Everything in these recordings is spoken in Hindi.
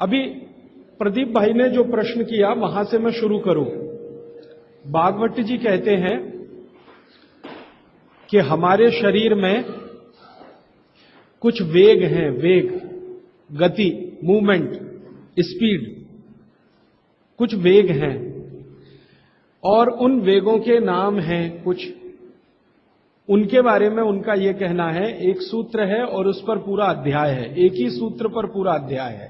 अभी प्रदीप भाई ने जो प्रश्न किया वहां से मैं शुरू करूं। भागवत जी कहते हैं कि हमारे शरीर में कुछ वेग हैं, वेग, गति, मूवमेंट, स्पीड, कुछ वेग हैं और उन वेगों के नाम हैं कुछ। उनके बारे में उनका यह कहना है, एक सूत्र है और उस पर पूरा अध्याय है, एक ही सूत्र पर पूरा अध्याय है।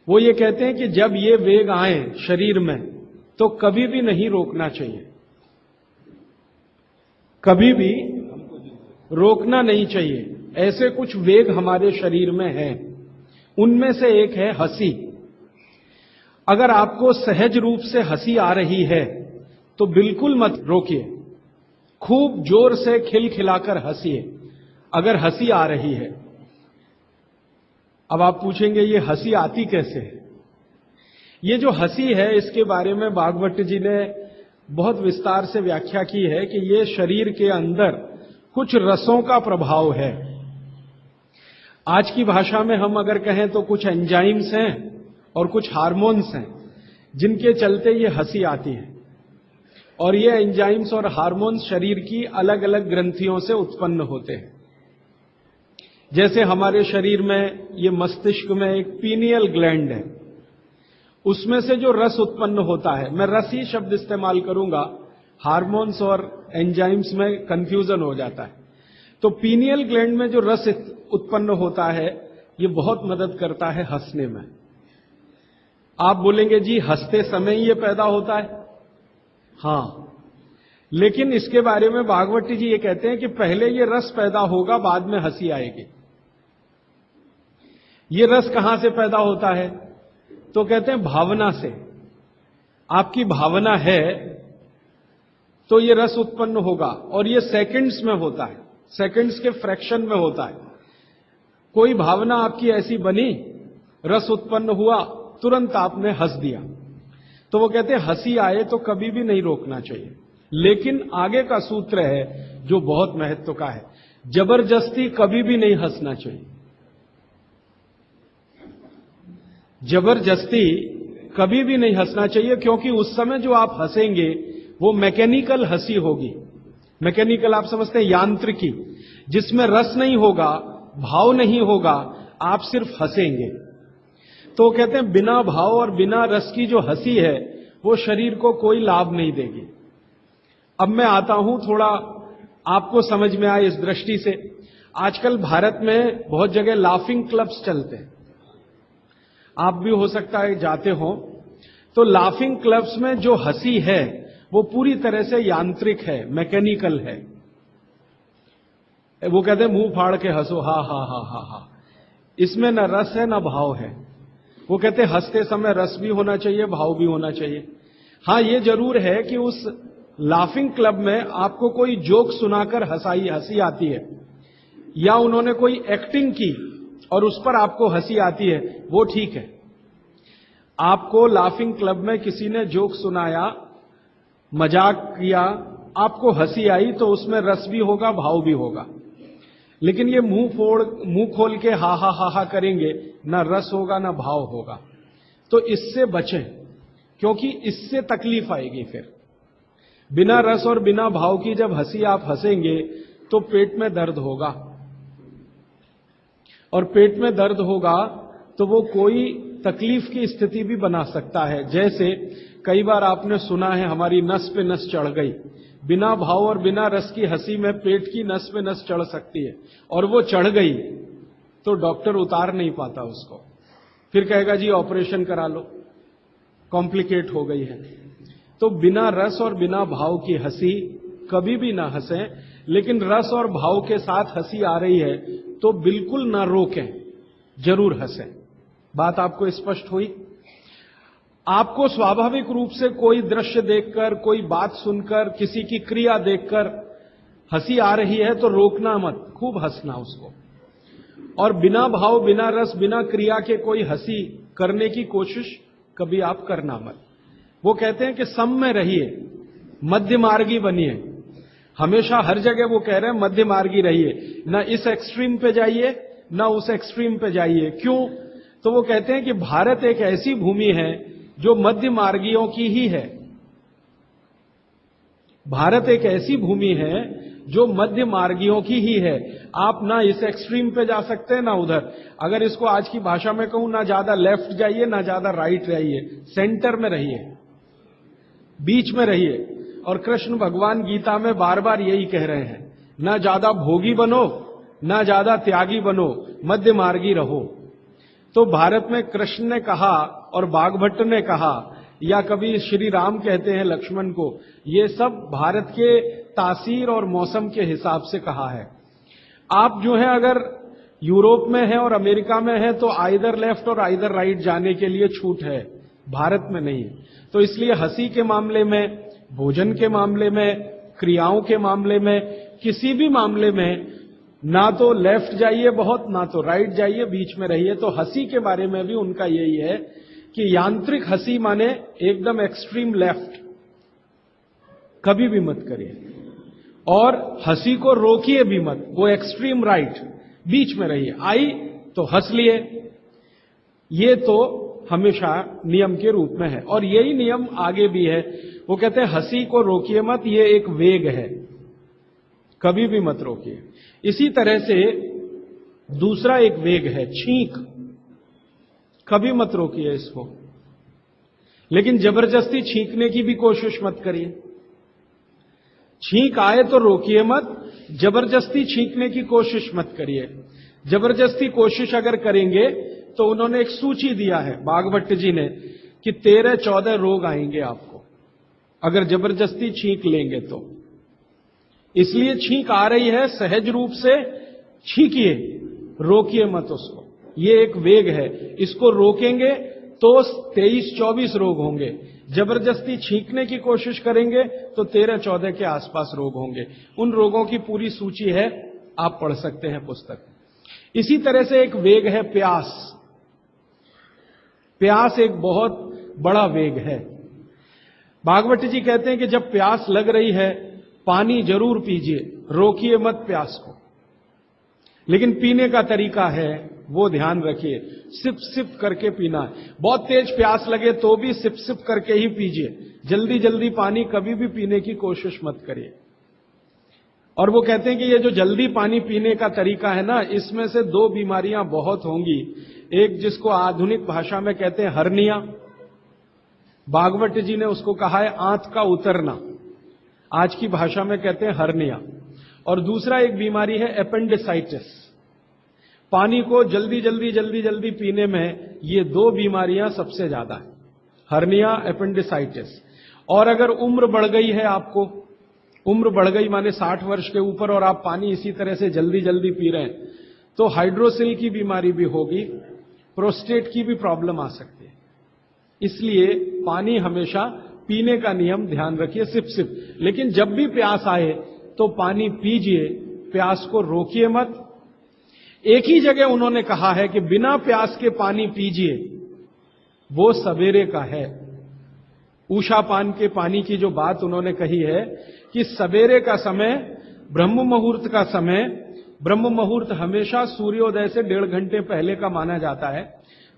वो ये कहते हैं कि जब ये वेग आए शरीर में तो कभी भी नहीं रोकना चाहिए, कभी भी रोकना नहीं चाहिए। ऐसे कुछ वेग हमारे शरीर में हैं। उनमें से एक है हंसी। अगर आपको सहज रूप से हंसी आ रही है तो बिल्कुल मत रोकिए, खूब जोर से खिलखिलाकर हंसिए अगर हंसी आ रही है। अब आप पूछेंगे ये हंसी आती कैसे है? ये जो हंसी है इसके बारे में भागवत जी ने बहुत विस्तार से व्याख्या की है कि ये शरीर के अंदर कुछ रसों का प्रभाव है। आज की भाषा में हम अगर कहें तो कुछ एंजाइम्स हैं और कुछ हार्मोन्स हैं जिनके चलते ये हंसी आती है। और ये एंजाइम्स और हार्मोन्स शरीर की अलग अलग ग्रंथियों से उत्पन्न होते हैं। जैसे हमारे शरीर में ये मस्तिष्क में एक पीनियल ग्लैंड है, उसमें से जो रस उत्पन्न होता है, मैं रस ही शब्द इस्तेमाल करूंगा, हार्मोन्स और एंजाइम्स में कंफ्यूजन हो जाता है। तो पीनियल ग्लैंड में जो रस उत्पन्न होता है ये बहुत मदद करता है हंसने में। आप बोलेंगे जी हंसते समय ही ये पैदा होता है। हां, लेकिन इसके बारे में भागवत जी ये कहते हैं कि पहले ये रस पैदा होगा, बाद में हंसी आएगी। ये रस कहां से पैदा होता है? तो कहते हैं भावना से। आपकी भावना है तो ये रस उत्पन्न होगा और ये सेकंड्स में होता है, सेकंड्स के फ्रैक्शन में होता है। कोई भावना आपकी ऐसी बनी, रस उत्पन्न हुआ, तुरंत आपने हंस दिया। तो वो कहते हैं हंसी आए तो कभी भी नहीं रोकना चाहिए। लेकिन आगे का सूत्र है जो बहुत महत्व का है, जबरदस्ती कभी भी नहीं हंसना चाहिए। जबरदस्ती कभी भी नहीं हंसना चाहिए, क्योंकि उस समय जो आप हंसेंगे वो मैकेनिकल हंसी होगी। मैकेनिकल आप समझते हैं, यांत्रिकी, जिसमें रस नहीं होगा, भाव नहीं होगा, आप सिर्फ हंसेंगे। तो कहते हैं बिना भाव और बिना रस की जो हंसी है वो शरीर को कोई लाभ नहीं देगी। अब मैं आता हूं थोड़ा आपको समझ में आए इस दृष्टि से। आजकल भारत में बहुत जगह लाफिंग क्लब्स चलते हैं, आप भी हो सकता है जाते हो। तो लाफिंग क्लब्स में जो हंसी है वो पूरी तरह से यांत्रिक है, मैकेनिकल है। वो कहते हैं मुंह फाड़ के हंसो, हा हा हा हा हा। इसमें न रस है न भाव है। वो कहते हैं हंसते समय रस भी होना चाहिए, भाव भी होना चाहिए। हां, ये जरूर है कि उस लाफिंग क्लब में आपको कोई जोक सुनाकर हंसी आती है, या उन्होंने कोई एक्टिंग की और उस पर आपको हंसी आती है, वो ठीक है। आपको लाफिंग क्लब में किसी ने जोक सुनाया, मजाक किया, आपको हंसी आई तो उसमें रस भी होगा, भाव भी होगा। लेकिन ये मुंह खोल के हा हा हा हा करेंगे, ना रस होगा ना भाव होगा। तो इससे बचें, क्योंकि इससे तकलीफ आएगी। फिर बिना रस और बिना भाव की जब हंसी आप हंसेंगे तो पेट में दर्द होगा, और पेट में दर्द होगा तो वो कोई तकलीफ की स्थिति भी बना सकता है। जैसे कई बार आपने सुना है हमारी नस पे नस चढ़ गई, बिना भाव और बिना रस की हंसी में पेट की नस पे नस चढ़ सकती है, और वो चढ़ गई तो डॉक्टर उतार नहीं पाता उसको, फिर कहेगा जी ऑपरेशन करा लो, कॉम्प्लिकेट हो गई है। तो बिना रस और बिना भाव की हंसी कभी भी ना हंसें, लेकिन रस और भाव के साथ हंसी आ रही है तो बिल्कुल ना रोकें, जरूर हंसें। बात आपको स्पष्ट हुई? आपको स्वाभाविक रूप से कोई दृश्य देखकर, कोई बात सुनकर, किसी की क्रिया देखकर हंसी आ रही है तो रोकना मत, खूब हंसना उसको। और बिना भाव, बिना रस, बिना क्रिया के कोई हंसी करने की कोशिश कभी आप करना मत। वो कहते हैं कि सम में रहिए, मध्य मार्गी बनिए। हमेशा हर जगह वो कह रहे हैं मध्य मार्गी रहिए, ना इस एक्सट्रीम पे जाइए ना उस एक्सट्रीम पे जाइए। क्यों? तो वो कहते हैं कि भारत एक ऐसी भूमि है जो मध्य मार्गियों की ही है। भारत एक ऐसी भूमि है जो मध्य मार्गियों की ही है। आप ना इस एक्सट्रीम पे जा सकते हैं ना उधर। अगर इसको आज की भाषा में कहूं, ना ज्यादा लेफ्ट जाइए ना ज्यादा राइट जाइए, सेंटर में रहिए, बीच में रहिए। और कृष्ण भगवान गीता में बार बार यही कह रहे हैं, ना ज्यादा भोगी बनो ना ज्यादा त्यागी बनो, मध्य मार्गी रहो। तो भारत में कृष्ण ने कहा और बागभट्ट ने कहा, या कभी श्री राम कहते हैं लक्ष्मण को, ये सब भारत के तासीर और मौसम के हिसाब से कहा है। आप जो है अगर यूरोप में है और अमेरिका में है तो आइदर लेफ्ट और आइदर राइट जाने के लिए छूट है, भारत में नहीं। तो इसलिए हंसी के मामले में, भोजन के मामले में, क्रियाओं के मामले में, किसी भी मामले में ना तो लेफ्ट जाइए बहुत, ना तो राइट जाइए, बीच में रहिए। तो हंसी के बारे में भी उनका यही है कि यांत्रिक हंसी माने एकदम एक्सट्रीम लेफ्ट कभी भी मत करिए, और हंसी को रोकिए भी मत, वो एक्सट्रीम राइट, बीच में रहिए। आई तो हंस लिए, ये तो हमेशा नियम के रूप में है, और यही नियम आगे भी है। वो कहते हैं हंसी को रोकिए मत, ये एक वेग है, कभी भी मत रोकिए। इसी तरह से दूसरा एक वेग है छींक, कभी मत रोकिए इसको, लेकिन जबरदस्ती छींकने की भी कोशिश मत करिए। छींक आए तो रोकिए मत, जबरदस्ती छींकने की कोशिश मत करिए। जबरदस्ती कोशिश अगर करेंगे तो उन्होंने एक सूची दिया है बागभट्ट जी ने कि 13-14 रोग आएंगे आपको अगर जबरदस्ती छींक लेंगे तो। इसलिए छींक आ रही है, सहज रूप से छींकिए, रोकिए मत उसको। ये एक वेग है, इसको रोकेंगे तो 23-24 रोग होंगे। जबरदस्ती छींकने की कोशिश करेंगे तो 13-14 के आसपास रोग होंगे। उन रोगों की पूरी सूची है, आप पढ़ सकते हैं पुस्तक। इसी तरह से एक वेग है प्यास। प्यास एक बहुत बड़ा वेग है। भागवत जी कहते हैं कि जब प्यास लग रही है पानी जरूर पीजिए, रोकिए मत प्यास को, लेकिन पीने का तरीका है वो ध्यान रखिए, सिप सिप करके पीना है। बहुत तेज प्यास लगे तो भी सिप सिप करके ही पीजिए, जल्दी जल्दी पानी कभी भी पीने की कोशिश मत करिए। और वो कहते हैं कि ये जो जल्दी पानी पीने का तरीका है ना, इसमें से 2 बीमारियां बहुत होंगी। एक जिसको आधुनिक भाषा में कहते हैं हर्निया, भागवत जी ने उसको कहा है आंत का उतरना, आज की भाषा में कहते हैं हर्निया। और दूसरा एक बीमारी है एपेंडिसाइटिस। पानी को जल्दी जल्दी पीने में ये 2 बीमारियां सबसे ज्यादा है, हर्निया, एपेंडिसाइटिस। और अगर उम्र बढ़ गई है, आपको उम्र बढ़ गई माने 60 वर्ष के ऊपर, और आप पानी इसी तरह से जल्दी जल्दी पी रहे हैं, तो हाइड्रोसिल की बीमारी भी होगी, प्रोस्टेट की भी प्रॉब्लम आ सकती है। इसलिए पानी हमेशा पीने का नियम ध्यान रखिए, सिप सिप। लेकिन जब भी प्यास आए तो पानी पीजिए, प्यास को रोकिए मत। एक ही जगह उन्होंने कहा है कि बिना प्यास के पानी पीजिए, वो सवेरे का है। उषा पान के पानी की जो बात उन्होंने कही है कि सवेरे का समय, ब्रह्म मुहूर्त का समय, ब्रह्म मुहूर्त हमेशा सूर्योदय से 1.5 घंटे पहले का माना जाता है,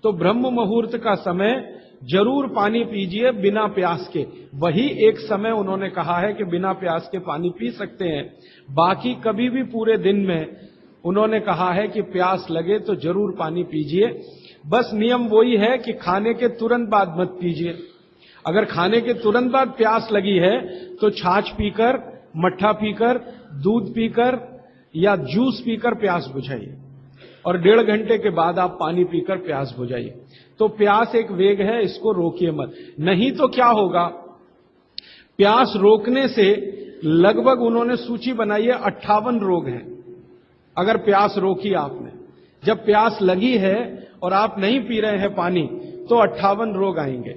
तो ब्रह्म मुहूर्त का समय जरूर पानी पीजिए बिना प्यास के। वही एक समय उन्होंने कहा है कि बिना प्यास के पानी पी सकते हैं। बाकी कभी भी पूरे दिन में उन्होंने कहा है कि प्यास लगे तो जरूर पानी पीजिए। बस नियम वही है कि खाने के तुरंत बाद मत पीजिए। अगर खाने के तुरंत बाद प्यास लगी है तो छाछ पीकर, मट्ठा पीकर, दूध पीकर या जूस पीकर प्यास बुझाइए, और 1.5 घंटे के बाद आप पानी पीकर प्यास बुझाइए। तो प्यास एक वेग है, इसको रोकिए मत। नहीं तो क्या होगा, प्यास रोकने से लगभग उन्होंने सूची बनाई है 58 रोग हैं। अगर प्यास रोकी आपने, जब प्यास लगी है और आप नहीं पी रहे हैं पानी, तो 58 रोग आएंगे।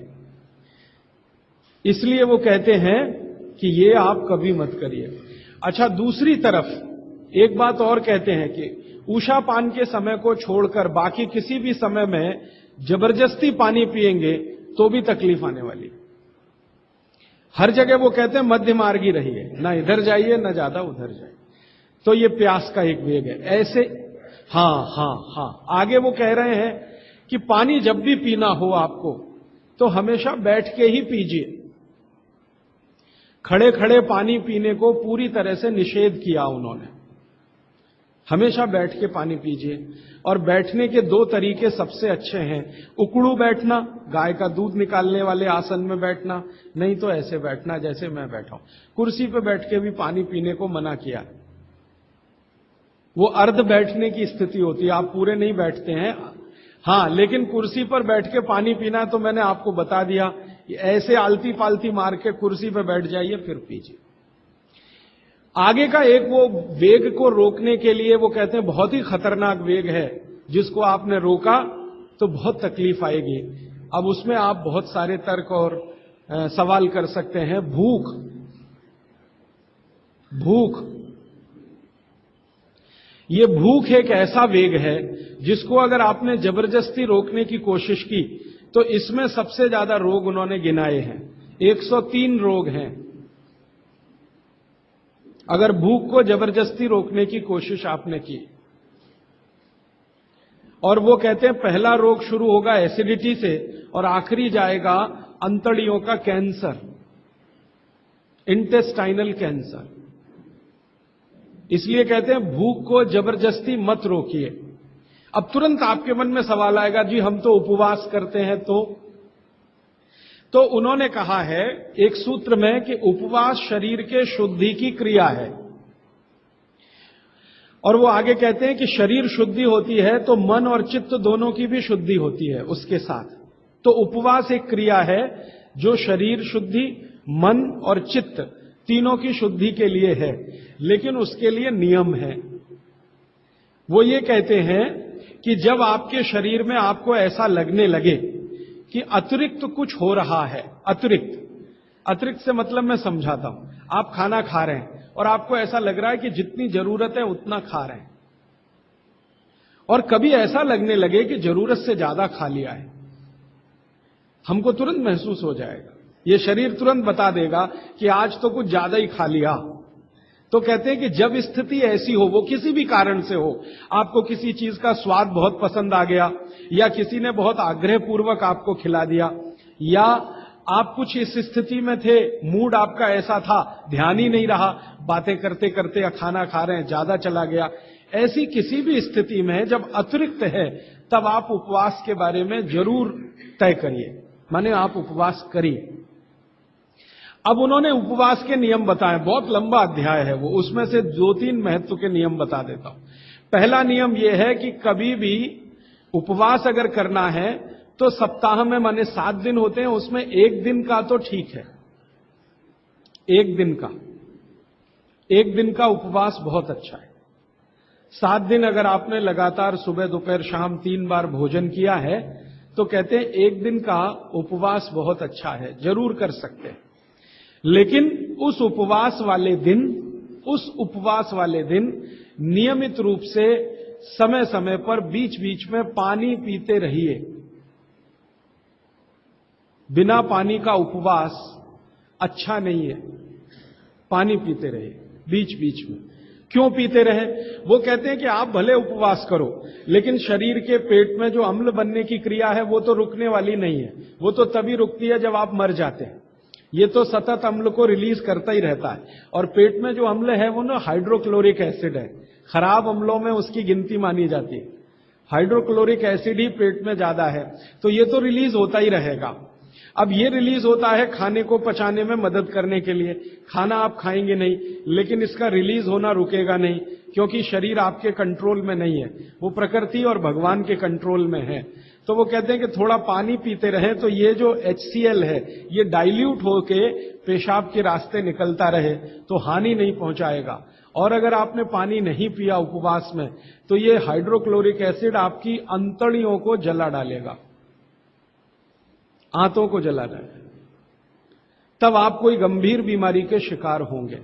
इसलिए वो कहते हैं कि ये आप कभी मत करिए। अच्छा, दूसरी तरफ एक बात और कहते हैं कि उषा पान के समय को छोड़कर बाकी किसी भी समय में जबरदस्ती पानी पिएंगे तो भी तकलीफ आने वाली। हर जगह वो कहते हैं मध्य मार्गी रहिए, ना इधर जाइए ना ज्यादा उधर जाइए। तो ये प्यास का एक वेग है। ऐसे हाँ, आगे वो कह रहे हैं कि पानी जब भी पीना हो आपको तो हमेशा बैठ के ही पीजिए। खड़े खड़े पानी पीने को पूरी तरह से निषेध किया उन्होंने। हमेशा बैठ के पानी पीजिए। और बैठने के दो तरीके सबसे अच्छे हैं। उकड़ू बैठना, गाय का दूध निकालने वाले आसन में बैठना, नहीं तो ऐसे बैठना जैसे मैं बैठा हूं। कुर्सी पे बैठ के भी पानी पीने को मना किया। वो अर्ध बैठने की स्थिति होती है, आप पूरे नहीं बैठते हैं। हां, लेकिन कुर्सी पर बैठ के पानी पीना तो मैंने आपको बता दिया, ऐसे आलती पालती मार के कुर्सी पर बैठ जाइए फिर पीजिए। आगे का एक वो वेग को रोकने के लिए वो कहते हैं बहुत ही खतरनाक वेग है, जिसको आपने रोका तो बहुत तकलीफ आएगी। अब उसमें आप बहुत सारे तर्क और सवाल कर सकते हैं। भूख, भूख, ये भूख एक ऐसा वेग है जिसको अगर आपने जबरदस्ती रोकने की कोशिश की तो इसमें सबसे ज्यादा रोग उन्होंने गिनाए हैं। 103 रोग हैं अगर भूख को जबरदस्ती रोकने की कोशिश आपने की। और वो कहते हैं पहला रोग शुरू होगा एसिडिटी से और आखिरी जाएगा अंतड़ियों का कैंसर, इंटेस्टाइनल कैंसर। इसलिए कहते हैं भूख को जबरदस्ती मत रोकिए। अब तुरंत आपके मन में सवाल आएगा, जी हम तो उपवास करते हैं तो उन्होंने कहा है एक सूत्र में कि उपवास शरीर के शुद्धि की क्रिया है। और वो आगे कहते हैं कि शरीर शुद्धि होती है तो मन और चित्त दोनों की भी शुद्धि होती है उसके साथ। तो उपवास एक क्रिया है जो शरीर शुद्धि, मन और चित्त तीनों की शुद्धि के लिए है, लेकिन उसके लिए नियम है। वो ये कहते हैं कि जब आपके शरीर में आपको ऐसा लगने लगे कि अतिरिक्त कुछ हो रहा है, अतिरिक्त से मतलब मैं समझाता हूं। आप खाना खा रहे हैं और आपको ऐसा लग रहा है कि जितनी जरूरत है उतना खा रहे हैं, और कभी ऐसा लगने लगे कि जरूरत से ज्यादा खा लिया है, हमको तुरंत महसूस हो जाएगा, ये शरीर तुरंत बता देगा कि आज तो कुछ ज्यादा ही खा लिया। तो कहते हैं कि जब स्थिति ऐसी हो, वो किसी भी कारण से हो, आपको किसी चीज का स्वाद बहुत पसंद आ गया, या किसी ने बहुत आग्रहपूर्वक आपको खिला दिया, या आप कुछ इस स्थिति में थे, मूड आपका ऐसा था, ध्यान ही नहीं रहा, बातें करते करते या खाना खा रहे हैं ज्यादा चला गया, ऐसी किसी भी स्थिति में जब अतिरिक्त है तब आप उपवास के बारे में जरूर तय करिए, माने आप उपवास करिए। अब उन्होंने उपवास के नियम बताए, बहुत लंबा अध्याय है वो, उसमें से 2-3 महत्व के नियम बता देता हूं। पहला नियम यह है कि कभी भी उपवास अगर करना है तो सप्ताह में माने 7 दिन होते हैं, उसमें एक दिन का तो ठीक है, एक दिन का उपवास बहुत अच्छा है। 7 दिन अगर आपने लगातार सुबह दोपहर शाम 3 बार भोजन किया है तो कहते हैं एक दिन का उपवास बहुत अच्छा है, जरूर कर सकते हैं। लेकिन उस उपवास वाले दिन नियमित रूप से समय समय पर बीच बीच में पानी पीते रहिए। बिना पानी का उपवास अच्छा नहीं है, पानी पीते रहिए बीच बीच में। क्यों पीते रहे? वो कहते हैं कि आप भले उपवास करो, लेकिन शरीर के पेट में जो अम्ल बनने की क्रिया है वो तो रुकने वाली नहीं है, वो तो तभी रुकती है जब आप मर जाते हैं। ये तो सतत अम्ल को रिलीज करता ही रहता है, और पेट में जो अम्ल है वो ना हाइड्रोक्लोरिक एसिड है, खराब अम्लों में उसकी गिनती मानी जाती है। हाइड्रोक्लोरिक एसिड ही पेट में ज्यादा है, तो ये तो रिलीज होता ही रहेगा। अब ये रिलीज होता है खाने को पचाने में मदद करने के लिए, खाना आप खाएंगे नहीं, लेकिन इसका रिलीज होना रुकेगा नहीं, क्योंकि शरीर आपके कंट्रोल में नहीं है, वो प्रकृति और भगवान के कंट्रोल में है। तो वो कहते हैं कि थोड़ा पानी पीते रहें, तो ये जो HCl है ये डाइल्यूट होके पेशाब के रास्ते निकलता रहे तो हानि नहीं पहुंचाएगा। और अगर आपने पानी नहीं पिया उपवास में तो ये हाइड्रोक्लोरिक एसिड आपकी अंतड़ियों को जला डालेगा, आंतों को जला डालेगा, तब आप कोई गंभीर बीमारी के शिकार होंगे,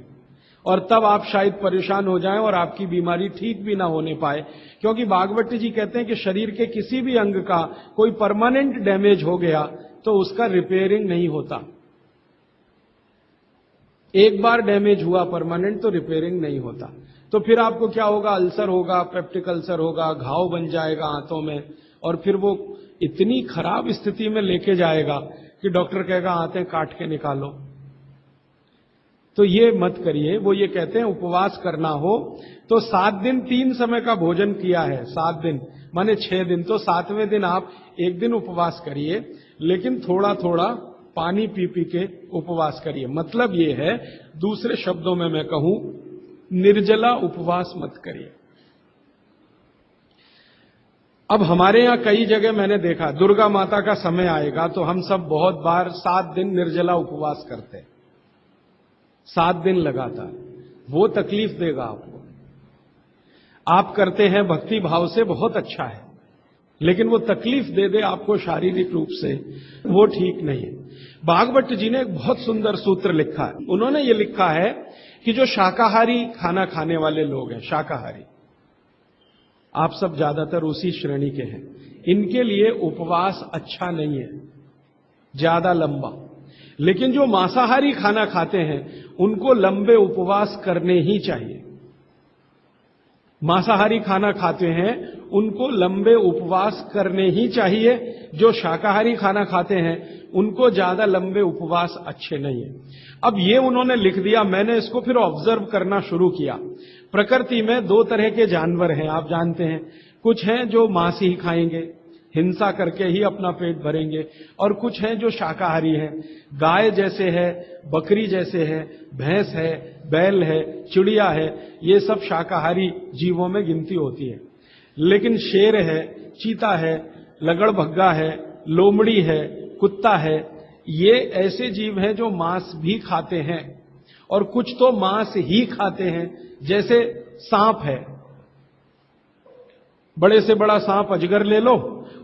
और तब आप शायद परेशान हो जाएं और आपकी बीमारी ठीक भी ना होने पाए। क्योंकि भागवत जी कहते हैं कि शरीर के किसी भी अंग का कोई परमानेंट डैमेज हो गया तो उसका रिपेयरिंग नहीं होता। एक बार डैमेज हुआ परमानेंट तो रिपेयरिंग नहीं होता। तो फिर आपको क्या होगा? अल्सर होगा, पेप्टिक अल्सर होगा, घाव बन जाएगा आंतों में, और फिर वो इतनी खराब स्थिति में लेके जाएगा कि डॉक्टर कहेगा आते काट के निकालो। तो ये मत करिए। वो ये कहते हैं उपवास करना हो तो 7 दिन 3 समय का भोजन किया है, 7 दिन माने 6 दिन, तो 7वें दिन आप 1 दिन उपवास करिए, लेकिन थोड़ा थोड़ा पानी पी पी के उपवास करिए। मतलब ये है, दूसरे शब्दों में मैं कहूं, निर्जला उपवास मत करिए। अब हमारे यहां कई जगह मैंने देखा, दुर्गा माता का समय आएगा तो हम सब बहुत बार 7 दिन निर्जला उपवास करते हैं, 7 दिन लगातार। वो तकलीफ देगा आपको। आप करते हैं भक्ति भाव से, बहुत अच्छा है, लेकिन वो तकलीफ दे दे आपको शारीरिक रूप से, वो ठीक नहीं है। भागवत जी ने एक बहुत सुंदर सूत्र लिखा है। उन्होंने ये लिखा है कि जो शाकाहारी खाना खाने वाले लोग हैं, शाकाहारी, आप सब ज्यादातर उसी श्रेणी के हैं, इनके लिए उपवास अच्छा नहीं है, ज्यादा लंबा। लेकिन जो मांसाहारी खाना खाते हैं उनको लंबे उपवास करने ही चाहिए। मांसाहारी खाना खाते हैं उनको लंबे उपवास करने ही चाहिए। जो शाकाहारी खाना खाते हैं उनको ज्यादा लंबे उपवास अच्छे नहीं है। अब ये उन्होंने लिख दिया, मैंने इसको फिर ऑब्जर्व करना शुरू किया। प्रकृति में 2 तरह के जानवर हैं, आप जानते हैं। कुछ हैं जो मांस ही खाएंगे, हिंसा करके ही अपना पेट भरेंगे, और कुछ हैं जो शाकाहारी हैं। गाय जैसे है, बकरी जैसे है, भैंस है, बैल है, चिड़िया है, ये सब शाकाहारी जीवों में गिनती होती है। लेकिन शेर है, चीता है, लगड़भग्गा है, लोमड़ी है, कुत्ता है, ये ऐसे जीव हैं जो मांस भी खाते हैं, और कुछ तो मांस ही खाते हैं। जैसे सांप है, बड़े से बड़ा सांप अजगर ले लो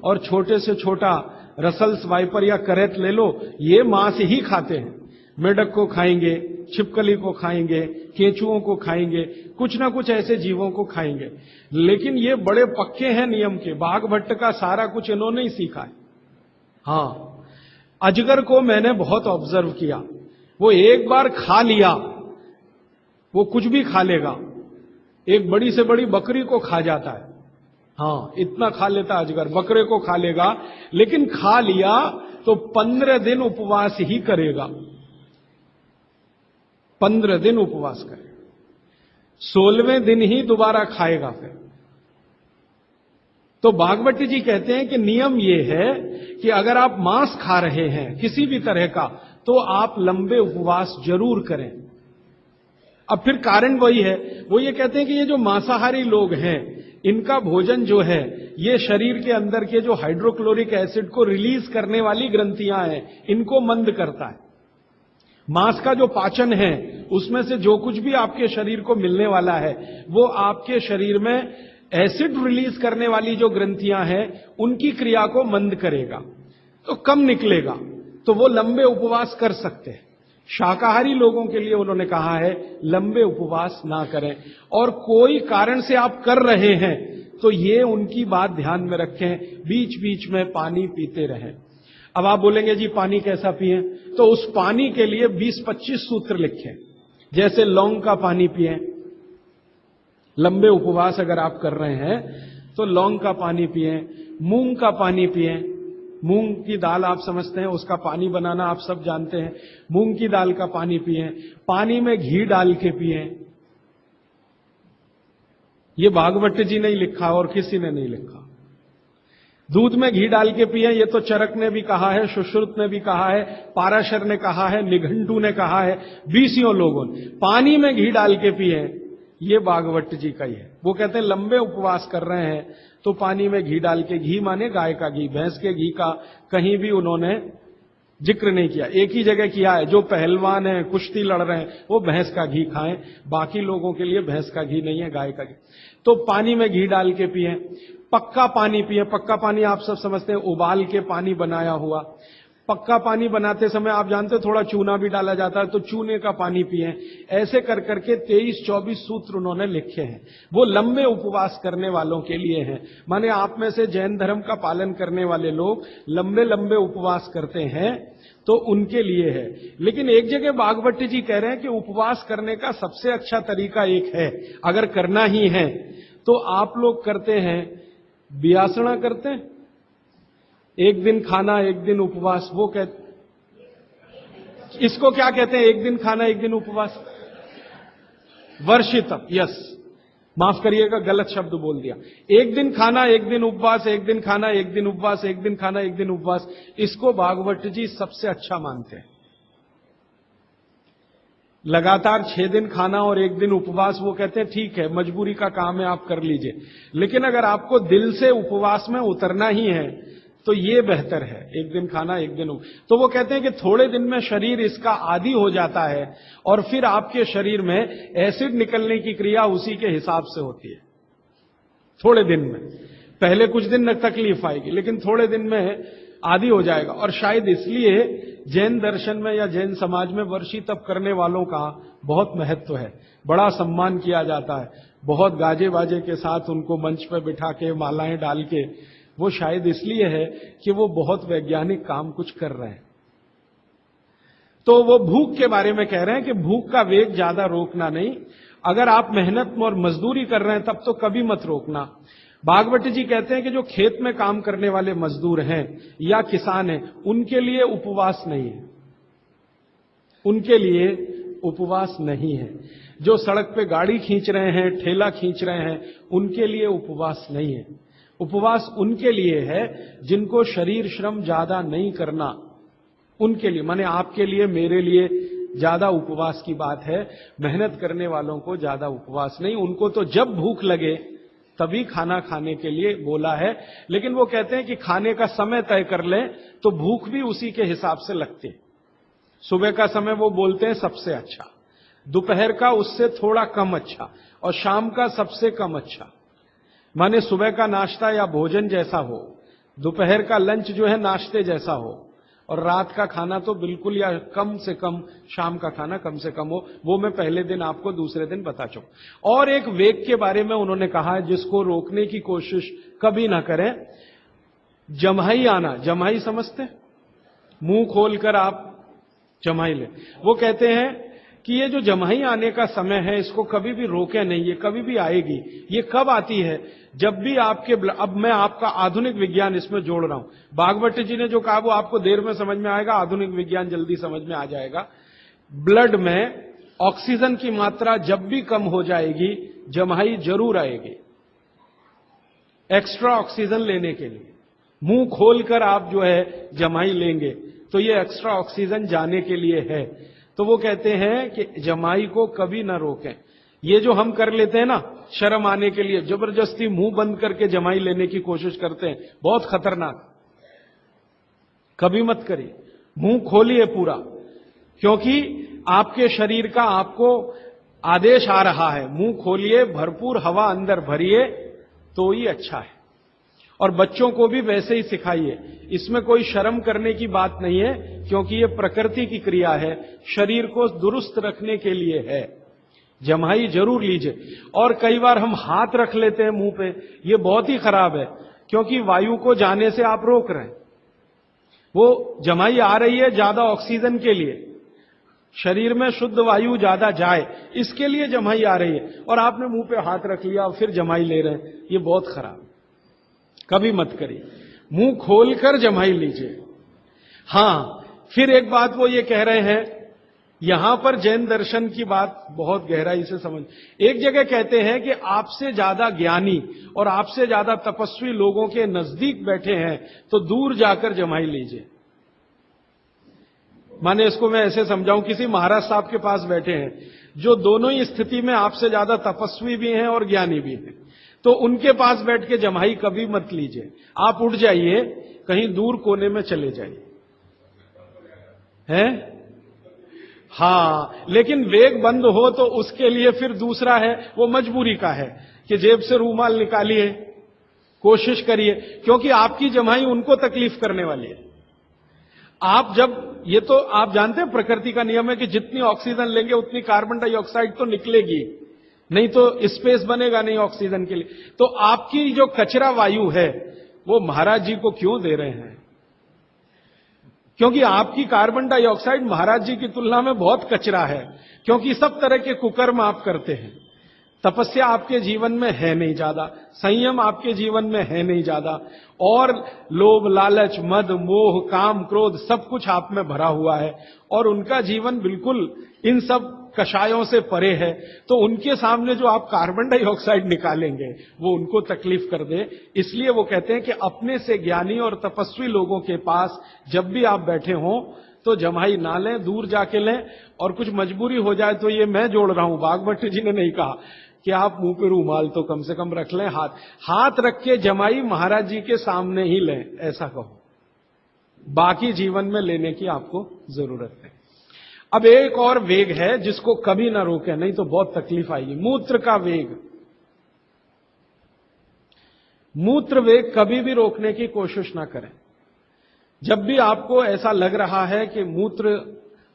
और छोटे से छोटा रसल्स वाइपर या करेत ले लो, ये मांस ही खाते हैं। मेढक को खाएंगे, छिपकली को खाएंगे, केंचुओं को खाएंगे, कुछ ना कुछ ऐसे जीवों को खाएंगे। लेकिन ये बड़े पक्के हैं नियम के। बाघभट्ट का सारा कुछ इन्होंने ही सीखा है। हां, अजगर को मैंने बहुत ऑब्जर्व किया। वो एक बार खा लिया, वो कुछ भी खा लेगा। एक बड़ी से बड़ी बकरी को खा जाता है, हां, इतना खा लेता अजगर, बकरे को खा लेगा। लेकिन खा लिया तो 15 दिन उपवास ही करेगा, 15 दिन उपवास करेगा, 16वें दिन ही दोबारा खाएगा फिर। तो भागवत जी कहते हैं कि नियम यह है कि अगर आप मांस खा रहे हैं किसी भी तरह का, तो आप लंबे उपवास जरूर करें। अब फिर कारण वही है, वो ये कहते हैं कि ये जो मांसाहारी लोग हैं, इनका भोजन जो है, ये शरीर के अंदर के जो हाइड्रोक्लोरिक एसिड को रिलीज करने वाली ग्रंथियां हैं, इनको मंद करता है। मांस का जो पाचन है, उसमें से जो कुछ भी आपके शरीर को मिलने वाला है, वो आपके शरीर में एसिड रिलीज करने वाली जो ग्रंथियां हैं, उनकी क्रिया को मंद करेगा, तो कम निकलेगा, तो वो लंबे उपवास कर सकते हैं। शाकाहारी लोगों के लिए उन्होंने कहा है लंबे उपवास ना करें, और कोई कारण से आप कर रहे हैं तो ये उनकी बात ध्यान में रखें, बीच बीच में पानी पीते रहें। अब आप बोलेंगे जी पानी कैसा पिएं, तो उस पानी के लिए 20-25 सूत्र लिखें। जैसे लौंग का पानी पिएं, लंबे उपवास अगर आप कर रहे हैं तो लौंग का पानी पिएं, मूंग का पानी पिएं। मूंग की दाल आप समझते हैं, उसका पानी बनाना आप सब जानते हैं। मूंग की दाल का पानी पिएं, पानी में घी डाल के पिएं। ये भागवत जी ने ही लिखा और किसी ने नहीं लिखा। दूध में घी डाल के पिएं, ये तो चरक ने भी कहा है, सुश्रुत ने भी कहा है, पाराशर ने कहा है, निघंटू ने कहा है, 20 लोगों ने। पानी में घी डाल के पिएं, ये भागवत जी का ही है। वो कहते हैं लंबे उपवास कर रहे हैं तो पानी में घी डाल के, घी माने गाय का घी, भैंस के घी का कहीं भी उन्होंने जिक्र नहीं किया। एक ही जगह किया है, जो पहलवान है, कुश्ती लड़ रहे हैं, वो भैंस का घी खाएं, बाकी लोगों के लिए भैंस का घी नहीं है, गाय का घी। तो पानी में घी डाल के पिएं। पक्का पानी पिएं। पक्का पानी आप सब समझते हैं, उबाल के पानी बनाया हुआ। पक्का पानी बनाते समय आप जानते हो थोड़ा चूना भी डाला जाता है, तो चूने का पानी पिएं। ऐसे कर करके 23-24 सूत्र उन्होंने लिखे हैं। वो लंबे उपवास करने वालों के लिए हैं। माने आप में से जैन धर्म का पालन करने वाले लोग लंबे लंबे उपवास करते हैं तो उनके लिए है। लेकिन एक जगह भागवत जी कह रहे हैं कि उपवास करने का सबसे अच्छा तरीका एक है, अगर करना ही है तो आप लोग करते हैं, व्यासना करते हैं, एक दिन खाना एक दिन उपवास, वो इसको क्या कहते हैं? एक दिन खाना एक दिन उपवास, वर्षितम। यस, माफ करिएगा, गलत शब्द बोल दिया। एक दिन खाना एक दिन उपवास, एक दिन खाना एक दिन उपवास, एक दिन खाना एक दिन उपवास, इसको भागवत जी सबसे अच्छा मानते हैं। लगातार 6 दिन खाना और एक दिन उपवास, वो कहते हैं ठीक है, मजबूरी का काम है, आप कर लीजिए। लेकिन अगर आपको दिल से उपवास में उतरना ही है तो ये बेहतर है, एक दिन खाना एक दिन तो वो कहते हैं कि थोड़े दिन में शरीर इसका आदी हो जाता है और फिर आपके शरीर में एसिड निकलने की क्रिया उसी के हिसाब से होती है। थोड़े दिन में, पहले कुछ दिन तकलीफ आएगी, लेकिन थोड़े दिन में आदी हो जाएगा। और शायद इसलिए जैन दर्शन में या जैन समाज में वर्षी तप करने वालों का बहुत महत्व है, बड़ा सम्मान किया जाता है, बहुत गाजे बाजे के साथ उनको मंच पर बिठा के मालाएं डाल के। वो शायद इसलिए है कि वो बहुत वैज्ञानिक काम कुछ कर रहे हैं। तो वो भूख के बारे में कह रहे हैं कि भूख का वेग ज्यादा रोकना नहीं, अगर आप मेहनत और मजदूरी कर रहे हैं तब तो कभी मत रोकना। भागवत जी कहते हैं कि जो खेत में काम करने वाले मजदूर हैं या किसान हैं, उनके लिए उपवास नहीं है, उनके लिए उपवास नहीं है। जो सड़क पे गाड़ी खींच रहे हैं, ठेला खींच रहे हैं, उनके लिए उपवास नहीं है। उपवास उनके लिए है जिनको शरीर श्रम ज्यादा नहीं करना, उनके लिए, माने आपके लिए, मेरे लिए ज्यादा उपवास की बात है। मेहनत करने वालों को ज्यादा उपवास नहीं, उनको तो जब भूख लगे तभी खाना खाने के लिए बोला है। लेकिन वो कहते हैं कि खाने का समय तय कर लें तो भूख भी उसी के हिसाब से लगती है। सुबह का समय वो बोलते हैं सबसे अच्छा, दोपहर का उससे थोड़ा कम अच्छा, और शाम का सबसे कम अच्छा। माने सुबह का नाश्ता या भोजन जैसा हो, दोपहर का लंच जो है नाश्ते जैसा हो, और रात का खाना तो बिल्कुल या कम से कम, शाम का खाना कम से कम हो। वो मैं पहले दिन आपको दूसरे दिन बता चुका। और एक वेग के बारे में उन्होंने कहा है जिसको रोकने की कोशिश कभी ना करें, जम्हाई आना। जम्हाई समझते? मुंह खोलकर आप जम्हाई ले। वो कहते हैं कि ये जो जम्हाई आने का समय है इसको कभी भी रोके नहीं, ये कभी भी आएगी। ये कब आती है? जब भी आपके, अब मैं आपका आधुनिक विज्ञान इसमें जोड़ रहा हूं, भागवत जी ने जो कहा वो आपको देर में समझ में आएगा, आधुनिक विज्ञान जल्दी समझ में आ जाएगा। ब्लड में ऑक्सीजन की मात्रा जब भी कम हो जाएगी, जम्हाई जरूर आएगी एक्स्ट्रा ऑक्सीजन लेने के लिए। मुंह खोलकर आप जो है जम्हाई लेंगे तो ये एक्स्ट्रा ऑक्सीजन जाने के लिए है। तो वो कहते हैं कि जमाई को कभी ना रोकें। ये जो हम कर लेते हैं ना, शर्म आने के लिए जबरदस्ती मुंह बंद करके जमाई लेने की कोशिश करते हैं, बहुत खतरनाक। कभी मत करिए, मुंह खोलिए पूरा, क्योंकि आपके शरीर का आपको आदेश आ रहा है, मुंह खोलिए, भरपूर हवा अंदर भरिए तो ही अच्छा है। और बच्चों को भी वैसे ही सिखाइए, इसमें कोई शर्म करने की बात नहीं है, क्योंकि ये प्रकृति की क्रिया है, शरीर को दुरुस्त रखने के लिए है। जम्हाई जरूर लीजिए। और कई बार हम हाथ रख लेते हैं मुंह पे, ये बहुत ही खराब है, क्योंकि वायु को जाने से आप रोक रहे हैं। वो जम्हाई आ रही है ज्यादा ऑक्सीजन के लिए, शरीर में शुद्ध वायु ज्यादा जाए, इसके लिए जम्हाई आ रही है, और आपने मुंह पे हाथ रख लिया और फिर जम्हाई ले रहे हैं, ये बहुत खराब। कभी मत करिए, मुंह खोलकर जम्हाई लीजिए। हां, फिर एक बात वो ये कह रहे हैं, यहां पर जैन दर्शन की बात बहुत गहराई से समझ। एक जगह कहते हैं कि आपसे ज्यादा ज्ञानी और आपसे ज्यादा तपस्वी लोगों के नजदीक बैठे हैं तो दूर जाकर जम्हाई लीजिए। माने इसको मैं ऐसे समझाऊं, किसी महाराज साहब के पास बैठे हैं जो दोनों ही स्थिति में आपसे ज्यादा तपस्वी भी हैं और ज्ञानी भी हैं, तो उनके पास बैठ के जम्हाई कभी मत लीजिए। आप उठ जाइए, कहीं दूर कोने में चले जाइए, हैं? हां, लेकिन वेग बंद हो तो उसके लिए फिर दूसरा है, वो मजबूरी का है कि जेब से रूमाल निकालिए, कोशिश करिए, क्योंकि आपकी जम्हाई उनको तकलीफ करने वाली है। आप जब, ये तो आप जानते हैं प्रकृति का नियम है कि जितनी ऑक्सीजन लेंगे उतनी कार्बन डाइऑक्साइड तो निकलेगी, नहीं तो स्पेस बनेगा नहीं ऑक्सीजन के लिए। तो आपकी जो कचरा वायु है वो महाराज जी को क्यों दे रहे हैं? क्योंकि आपकी कार्बन डाइऑक्साइड महाराज जी की तुलना में बहुत कचरा है, क्योंकि सब तरह के कुकर्म आप करते हैं। तपस्या आपके जीवन में है नहीं ज्यादा, संयम आपके जीवन में है नहीं ज्यादा, और लोभ, लालच, मद, मोह, काम, क्रोध सब कुछ आप में भरा हुआ है, और उनका जीवन बिल्कुल इन सब कषायों से परे है। तो उनके सामने जो आप कार्बन डाइऑक्साइड निकालेंगे वो उनको तकलीफ कर दे। इसलिए वो कहते हैं कि अपने से ज्ञानी और तपस्वी लोगों के पास जब भी आप बैठे हों तो जमाई ना लें, दूर जाके लें, और कुछ मजबूरी हो जाए तो ये मैं जोड़ रहा हूं, भागवत जी ने नहीं कहा कि आप मुंह पे रूमाल तो कम से कम रख लें, हाथ रख के जमाई महाराज जी के सामने ही लें, ऐसा कहो। बाकी जीवन में लेने की आपको जरूरत है। अब एक और वेग है जिसको कभी ना रोके, नहीं तो बहुत तकलीफ आएगी, मूत्र का वेग। मूत्र वेग कभी भी रोकने की कोशिश ना करें। जब भी आपको ऐसा लग रहा है कि मूत्र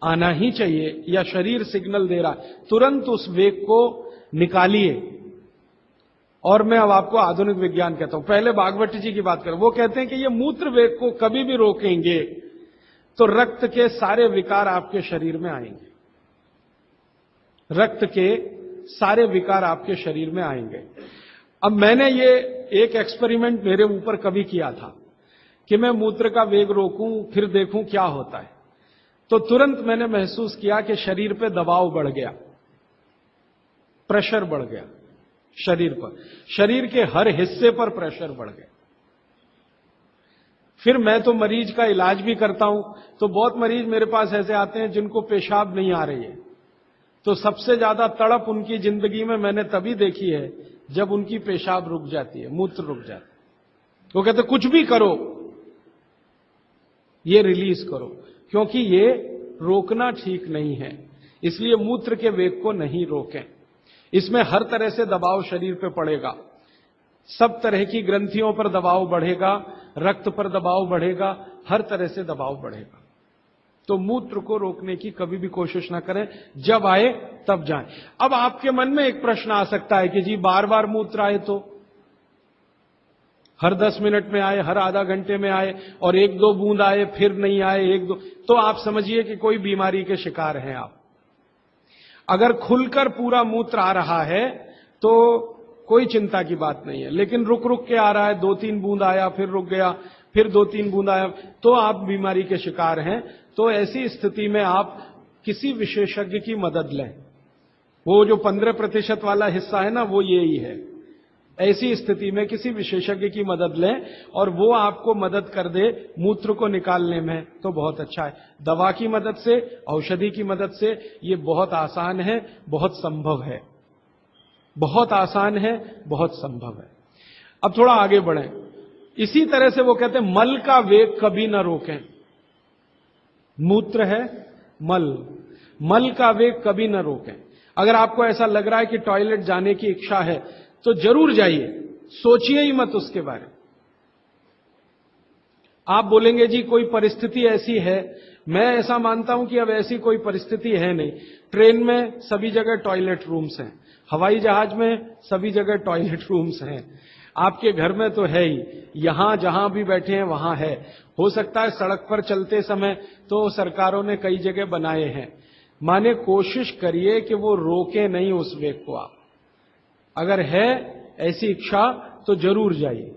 आना ही चाहिए या शरीर सिग्नल दे रहा है, तुरंत उस वेग को निकालिए। और मैं अब आपको आधुनिक विज्ञान कहता हूं, पहले भागवत जी की बात करें। वो कहते हैं कि ये मूत्र वेग को कभी भी रोकेंगे तो रक्त के सारे विकार आपके शरीर में आएंगे, रक्त के सारे विकार आपके शरीर में आएंगे। अब मैंने ये एक एक्सपेरिमेंट मेरे ऊपर कभी किया था कि मैं मूत्र का वेग रोकूं, फिर देखूं क्या होता है। तो तुरंत मैंने महसूस किया कि शरीर पे दबाव बढ़ गया, प्रेशर बढ़ गया शरीर पर, शरीर के हर हिस्से पर प्रेशर बढ़ गया। फिर मैं तो मरीज का इलाज भी करता हूं, तो बहुत मरीज मेरे पास ऐसे आते हैं जिनको पेशाब नहीं आ रही है। तो सबसे ज्यादा तड़प उनकी जिंदगी में मैंने तभी देखी है जब उनकी पेशाब रुक जाती है, मूत्र रुक जाता है। वो कहते कुछ भी करो, ये रिलीज करो, क्योंकि ये रोकना ठीक नहीं है। इसलिए मूत्र के वेग को नहीं रोकें। इसमें हर तरह से दबाव शरीर पे पड़ेगा, सब तरह की ग्रंथियों पर दबाव बढ़ेगा, रक्त पर दबाव बढ़ेगा, हर तरह से दबाव बढ़ेगा। तो मूत्र को रोकने की कभी भी कोशिश ना करें, जब आए तब जाएं। अब आपके मन में एक प्रश्न आ सकता है कि जी बार बार मूत्र आए तो, हर 10 मिनट में आए, हर आधा घंटे में आए, और 1-2 बूंद आए फिर नहीं आए, 1-2, तो आप समझिए कि कोई बीमारी के शिकार हैं आप। अगर खुलकर पूरा मूत्र आ रहा है तो कोई चिंता की बात नहीं है, लेकिन रुक रुक के आ रहा है, 2-3 बूंद आया फिर रुक गया, फिर 2-3 बूंद आया, तो आप बीमारी के शिकार हैं। तो ऐसी स्थिति में आप किसी विशेषज्ञ की मदद लें। वो जो 15% वाला हिस्सा है ना, वो यही है। ऐसी स्थिति में किसी विशेषज्ञ की मदद लें और वो आपको मदद कर दे मूत्र को निकालने में, तो बहुत अच्छा है। दवा की मदद से, औषधि की मदद से ये बहुत आसान है, बहुत संभव है, बहुत आसान है, बहुत संभव है। अब थोड़ा आगे बढ़ें। इसी तरह से वो कहते हैं मल का वेग कभी ना रोकें। मूत्र है, मल का वेग कभी ना रोकें। अगर आपको ऐसा लग रहा है कि टॉयलेट जाने की इच्छा है तो जरूर जाइए, सोचिए ही मत उसके बारे में। आप बोलेंगे जी कोई परिस्थिति ऐसी है, मैं ऐसा मानता हूं कि अब ऐसी कोई परिस्थिति है नहीं। ट्रेन में सभी जगह टॉयलेट रूम्स हैं, हवाई जहाज में सभी जगह टॉयलेट रूम्स हैं, आपके घर में तो है ही, यहां जहां भी बैठे हैं वहां है। हो सकता है सड़क पर चलते समय तो सरकारों ने कई जगह बनाए हैं। माने कोशिश करिए कि वो रोके नहीं उस वेग को। आप अगर है ऐसी इच्छा तो जरूर जाइए,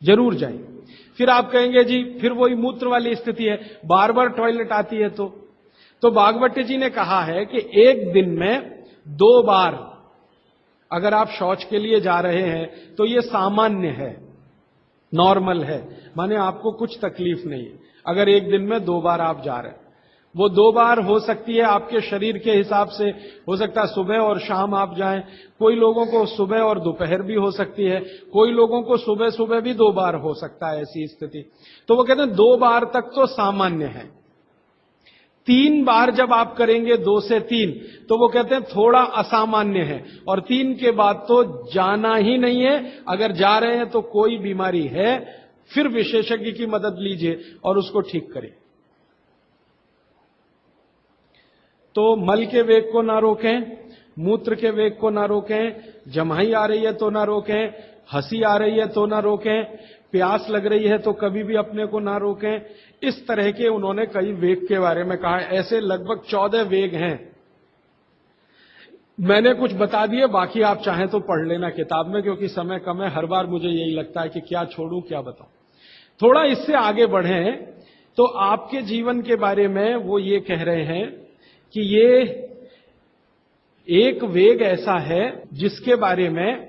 जरूर जाइए। फिर आप कहेंगे जी फिर वही मूत्र वाली स्थिति है, बार बार टॉयलेट आती है तो भागवत जी ने कहा है कि एक दिन में 2 बार अगर आप शौच के लिए जा रहे हैं तो ये सामान्य है, नॉर्मल है, माने आपको कुछ तकलीफ नहीं है। अगर एक दिन में 2 बार आप जा रहे हैं, वो 2 बार हो सकती है आपके शरीर के हिसाब से, हो सकता है सुबह और शाम आप जाएं, कोई लोगों को सुबह और दोपहर भी हो सकती है, कोई लोगों को सुबह सुबह भी 2 बार हो सकता है ऐसी स्थिति। तो वो कहते हैं 2 बार तक तो सामान्य है। 3 बार जब आप करेंगे, 2 से 3, तो वो कहते हैं थोड़ा असामान्य है, और 3 के बाद तो जाना ही नहीं है। अगर जा रहे हैं तो कोई बीमारी है, फिर विशेषज्ञ की मदद लीजिए और उसको ठीक करिए। तो मल के वेग को ना रोकें, मूत्र के वेग को ना रोकें, जमाई आ रही है तो ना रोकें, हंसी आ रही है तो ना रोकें, प्यास लग रही है तो कभी भी अपने को ना रोकें। इस तरह के उन्होंने कई वेग के बारे में कहा है। ऐसे लगभग 14 वेग हैं। मैंने कुछ बता दिए, बाकी आप चाहें तो पढ़ लेना किताब में, क्योंकि समय कम है। हर बार मुझे यही लगता है कि क्या छोड़ूं क्या बताऊं। थोड़ा इससे आगे बढ़ें तो आपके जीवन के बारे में वो ये कह रहे हैं कि ये एक वेग ऐसा है जिसके बारे में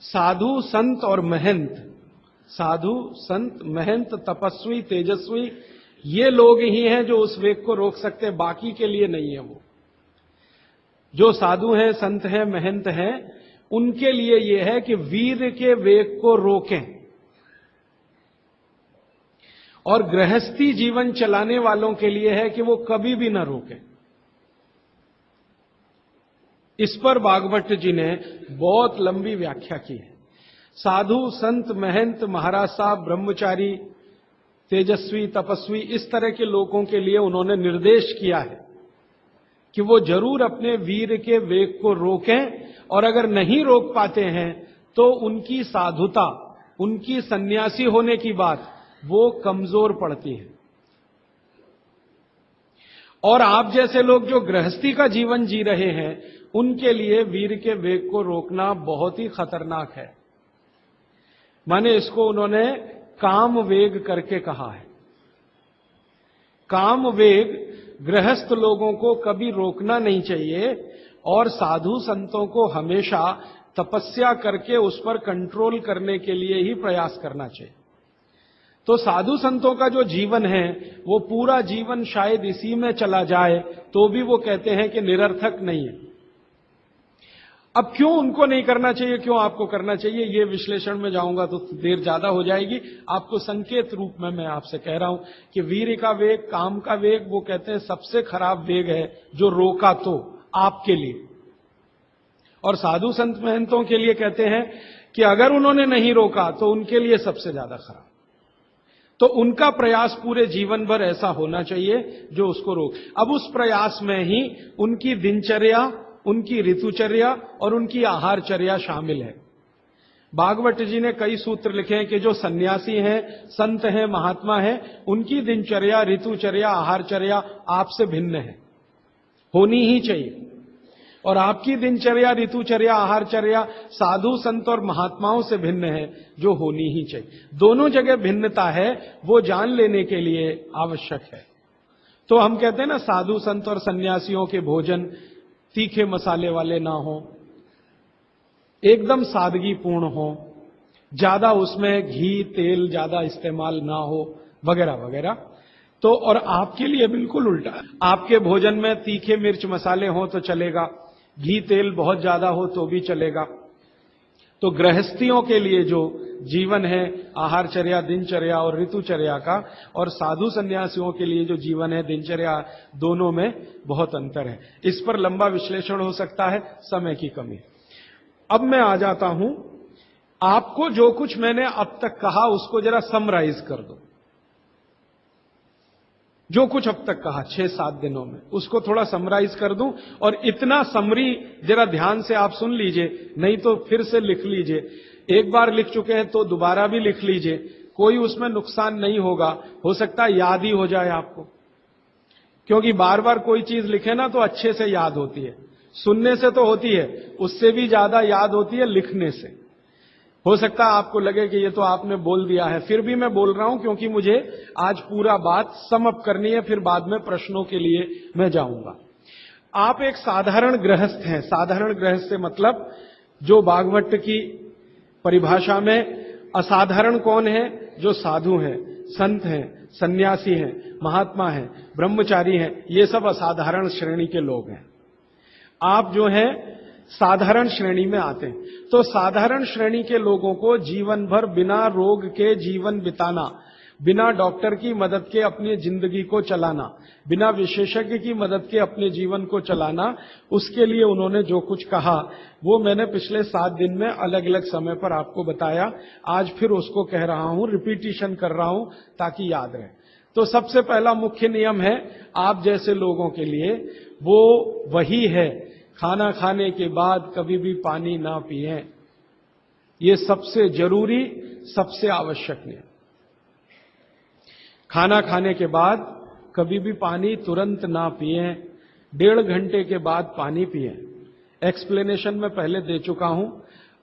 साधु संत और महंत, साधु संत महंत तपस्वी तेजस्वी, ये लोग ही हैं जो उस वेग को रोक सकते हैं, बाकी के लिए नहीं है। वो जो साधु हैं, संत हैं, महंत हैं, उनके लिए यह है कि वीर के वेग को रोकें, और गृहस्थी जीवन चलाने वालों के लिए है कि वो कभी भी ना रोकें। इस पर भागवत जी ने बहुत लंबी व्याख्या की है। साधु संत महंत महाराज साहब ब्रह्मचारी तेजस्वी तपस्वी, इस तरह के लोगों के लिए उन्होंने निर्देश किया है कि वो जरूर अपने वीर के वेग को रोकें, और अगर नहीं रोक पाते हैं तो उनकी साधुता, उनकी सन्यासी होने की बात वो कमजोर पड़ती है। और आप जैसे लोग जो गृहस्थी का जीवन जी रहे हैं, उनके लिए वीर के वेग को रोकना बहुत ही खतरनाक है। माने इसको उन्होंने काम वेग करके कहा है। काम वेग गृहस्थ लोगों को कभी रोकना नहीं चाहिए, और साधु संतों को हमेशा तपस्या करके उस पर कंट्रोल करने के लिए ही प्रयास करना चाहिए। तो साधु संतों का जो जीवन है वो पूरा जीवन शायद इसी में चला जाए तो भी वो कहते हैं कि निरर्थक नहीं है। अब क्यों उनको नहीं करना चाहिए, क्यों आपको करना चाहिए, ये विश्लेषण में जाऊंगा तो देर ज्यादा हो जाएगी। आपको संकेत रूप में मैं आपसे कह रहा हूं कि वीर का वेग, काम का वेग, वो कहते हैं सबसे खराब वेग है जो रोका तो आपके लिए। और साधु संत महंतों के लिए कहते हैं कि अगर उन्होंने नहीं रोका तो उनके लिए सबसे ज्यादा खराब। तो उनका प्रयास पूरे जीवन भर ऐसा होना चाहिए जो उसको रोक। अब उस प्रयास में ही उनकी दिनचर्या, उनकी ऋतुचर्या और उनकी आहारचर्या शामिल है। भागवत जी ने कई सूत्र लिखे हैं कि जो सन्यासी हैं, संत हैं, महात्मा हैं, उनकी दिनचर्या, ऋतुचर्या, आहारचर्या आपसे भिन्न है, होनी ही चाहिए। और आपकी दिनचर्या, ऋतुचर्या, आहारचर्या साधु संत और महात्माओं से भिन्न है, जो होनी ही चाहिए। दोनों जगह भिन्नता है, वो जान लेने के लिए आवश्यक है। तो हम कहते हैं ना, साधु संत और सन्यासियों के भोजन तीखे मसाले वाले ना हो, एकदम सादगीपूर्ण हो, ज्यादा उसमें घी तेल ज्यादा इस्तेमाल ना हो, वगैरह वगैरह। तो और आपके लिए बिल्कुल उल्टा, आपके भोजन में तीखे मिर्च मसाले हो तो चलेगा, घी तेल बहुत ज्यादा हो तो भी चलेगा। तो गृहस्थियों के लिए जो जीवन है आहारचर्या, दिनचर्या और ऋतुचर्या का, और साधु सन्यासियों के लिए जो जीवन है दिनचर्या, दोनों में बहुत अंतर है। इस पर लंबा विश्लेषण हो सकता है, समय की कमी। अब मैं आ जाता हूं, आपको जो कुछ मैंने अब तक कहा उसको जरा समराइज कर दो। जो कुछ अब तक कहा 6-7 दिनों में, उसको थोड़ा समराइज कर दूं। और इतना समरी जरा ध्यान से आप सुन लीजिए, नहीं तो फिर से लिख लीजिए। एक बार लिख चुके हैं तो दोबारा भी लिख लीजिए, कोई उसमें नुकसान नहीं होगा। हो सकता है याद ही हो जाए आपको, क्योंकि बार बार कोई चीज लिखे ना तो अच्छे से याद होती है। सुनने से तो होती है, उससे भी ज्यादा याद होती है लिखने से। हो सकता है आपको लगे कि ये तो आपने बोल दिया है, फिर भी मैं बोल रहा हूं क्योंकि मुझे आज पूरा बात सम अप करनी है, फिर बाद में प्रश्नों के लिए मैं जाऊंगा। आप एक साधारण गृहस्थ हैं। साधारण गृहस्थ से मतलब जो भागवत की परिभाषा में असाधारण कौन है? जो साधु हैं, संत हैं, सन्यासी हैं, महात्मा हैं, ब्रह्मचारी हैं, ये सब असाधारण श्रेणी के लोग हैं। आप जो हैं साधारण श्रेणी में आते हैं। तो साधारण श्रेणी के लोगों को जीवन भर बिना रोग के जीवन बिताना, बिना डॉक्टर की मदद के अपनी जिंदगी को चलाना, बिना विशेषज्ञ की मदद के अपने जीवन को चलाना, उसके लिए उन्होंने जो कुछ कहा वो मैंने पिछले 7 दिन में अलग अलग समय पर आपको बताया। आज फिर उसको कह रहा हूं, रिपीटिशन कर रहा हूं ताकि याद रहे। तो सबसे पहला मुख्य नियम है आप जैसे लोगों के लिए, वो वही है, खाना खाने के बाद कभी भी पानी ना पिएं। ये सबसे जरूरी, सबसे आवश्यक नियम। खाना खाने के बाद कभी भी पानी तुरंत ना पिएं, 1.5 घंटे के बाद पानी पिएं। एक्सप्लेनेशन मैं पहले दे चुका हूं,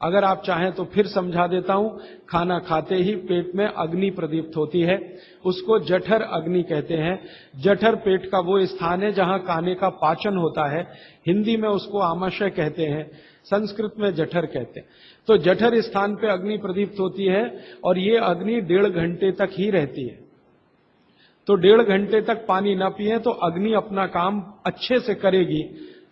अगर आप चाहें तो फिर समझा देता हूं। खाना खाते ही पेट में अग्नि प्रदीप्त होती है, उसको जठर अग्नि कहते हैं। जठर पेट का वो स्थान है जहां खाने का पाचन होता है। हिंदी में उसको आमाशय कहते हैं, संस्कृत में जठर कहते हैं। तो जठर स्थान पे अग्नि प्रदीप्त होती है और ये अग्नि 1.5 घंटे तक ही रहती है। तो 1.5 घंटे तक पानी न पिए तो अग्नि अपना काम अच्छे से करेगी,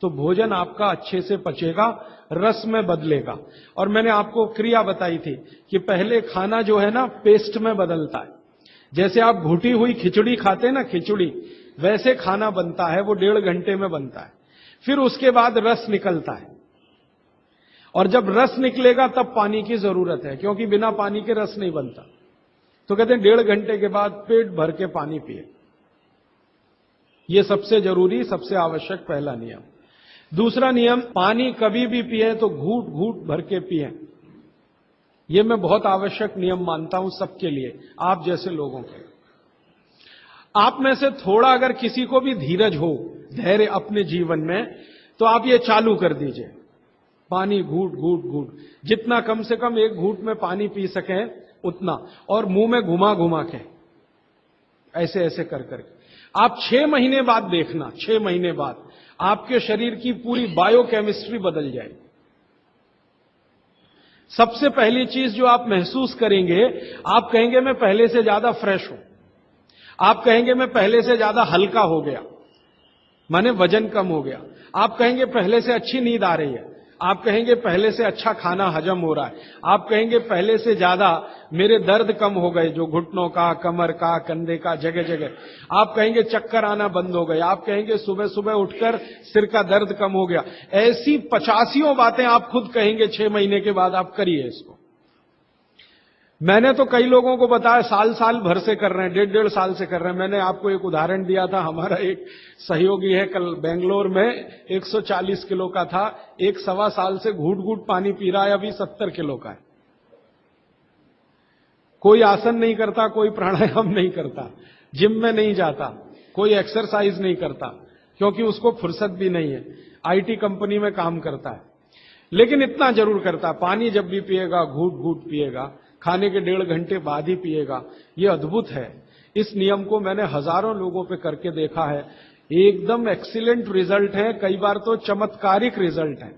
तो भोजन आपका अच्छे से पचेगा, रस में बदलेगा। और मैंने आपको क्रिया बताई थी कि पहले खाना जो है ना पेस्ट में बदलता है। जैसे आप घुटी हुई खिचड़ी खाते हैं ना, खिचड़ी, वैसे खाना बनता है, वो 1.5 घंटे में बनता है। फिर उसके बाद रस निकलता है, और जब रस निकलेगा तब पानी की जरूरत है, क्योंकि बिना पानी के रस नहीं बनता। तो कहते हैं 1.5 घंटे के बाद पेट भर के पानी पिए। यह सबसे जरूरी, सबसे आवश्यक पहला नियम। दूसरा नियम, पानी कभी भी पिए तो घूट घूट भर के पिए। यह मैं बहुत आवश्यक नियम मानता हूं सबके लिए, आप जैसे लोगों के। आप में से थोड़ा अगर किसी को भी धीरज हो, धैर्य अपने जीवन में, तो आप ये चालू कर दीजिए, पानी घूट घूट घूट, जितना कम से कम 1 घूट में पानी पी सके उतना, और मुंह में घुमा घुमा के, ऐसे ऐसे कर करके। आप 6 महीने बाद देखना, 6 महीने बाद आपके शरीर की पूरी बायोकेमिस्ट्री बदल जाएगी। सबसे पहली चीज जो आप महसूस करेंगे, आप कहेंगे मैं पहले से ज्यादा फ्रेश हूं, आप कहेंगे मैं पहले से ज्यादा हल्का हो गया, माने वजन कम हो गया, आप कहेंगे पहले से अच्छी नींद आ रही है, आप कहेंगे पहले से अच्छा खाना हजम हो रहा है, आप कहेंगे पहले से ज्यादा मेरे दर्द कम हो गए, जो घुटनों का, कमर का, कंधे का, जगह जगह, आप कहेंगे चक्कर आना बंद हो गए, आप कहेंगे सुबह सुबह उठकर सिर का दर्द कम हो गया। ऐसी 85 बातें आप खुद कहेंगे 6 महीने के बाद। आप करिए इसको। मैंने तो कई लोगों को बताया साल साल भर से कर रहे हैं, 1.5 साल से कर रहे हैं। मैंने आपको एक उदाहरण दिया था, हमारा एक सहयोगी है, कल बेंगलोर में 140 किलो का था, 1 साल से घूट घूट पानी पी रहा है, अभी 70 किलो का है। कोई आसन नहीं करता, कोई प्राणायाम नहीं करता, जिम में नहीं जाता, कोई एक्सरसाइज नहीं करता, क्योंकि उसको फुर्सत भी नहीं है, आईटी कंपनी में काम करता है। लेकिन इतना जरूर करता, पानी जब भी पिएगा घूट घूट पिएगा, खाने के 1.5 घंटे बाद ही पिएगा। ये अद्भुत है। इस नियम को मैंने हजारों लोगों पे करके देखा है, एकदम एक्सीलेंट रिजल्ट है, कई बार तो चमत्कारिक रिजल्ट है।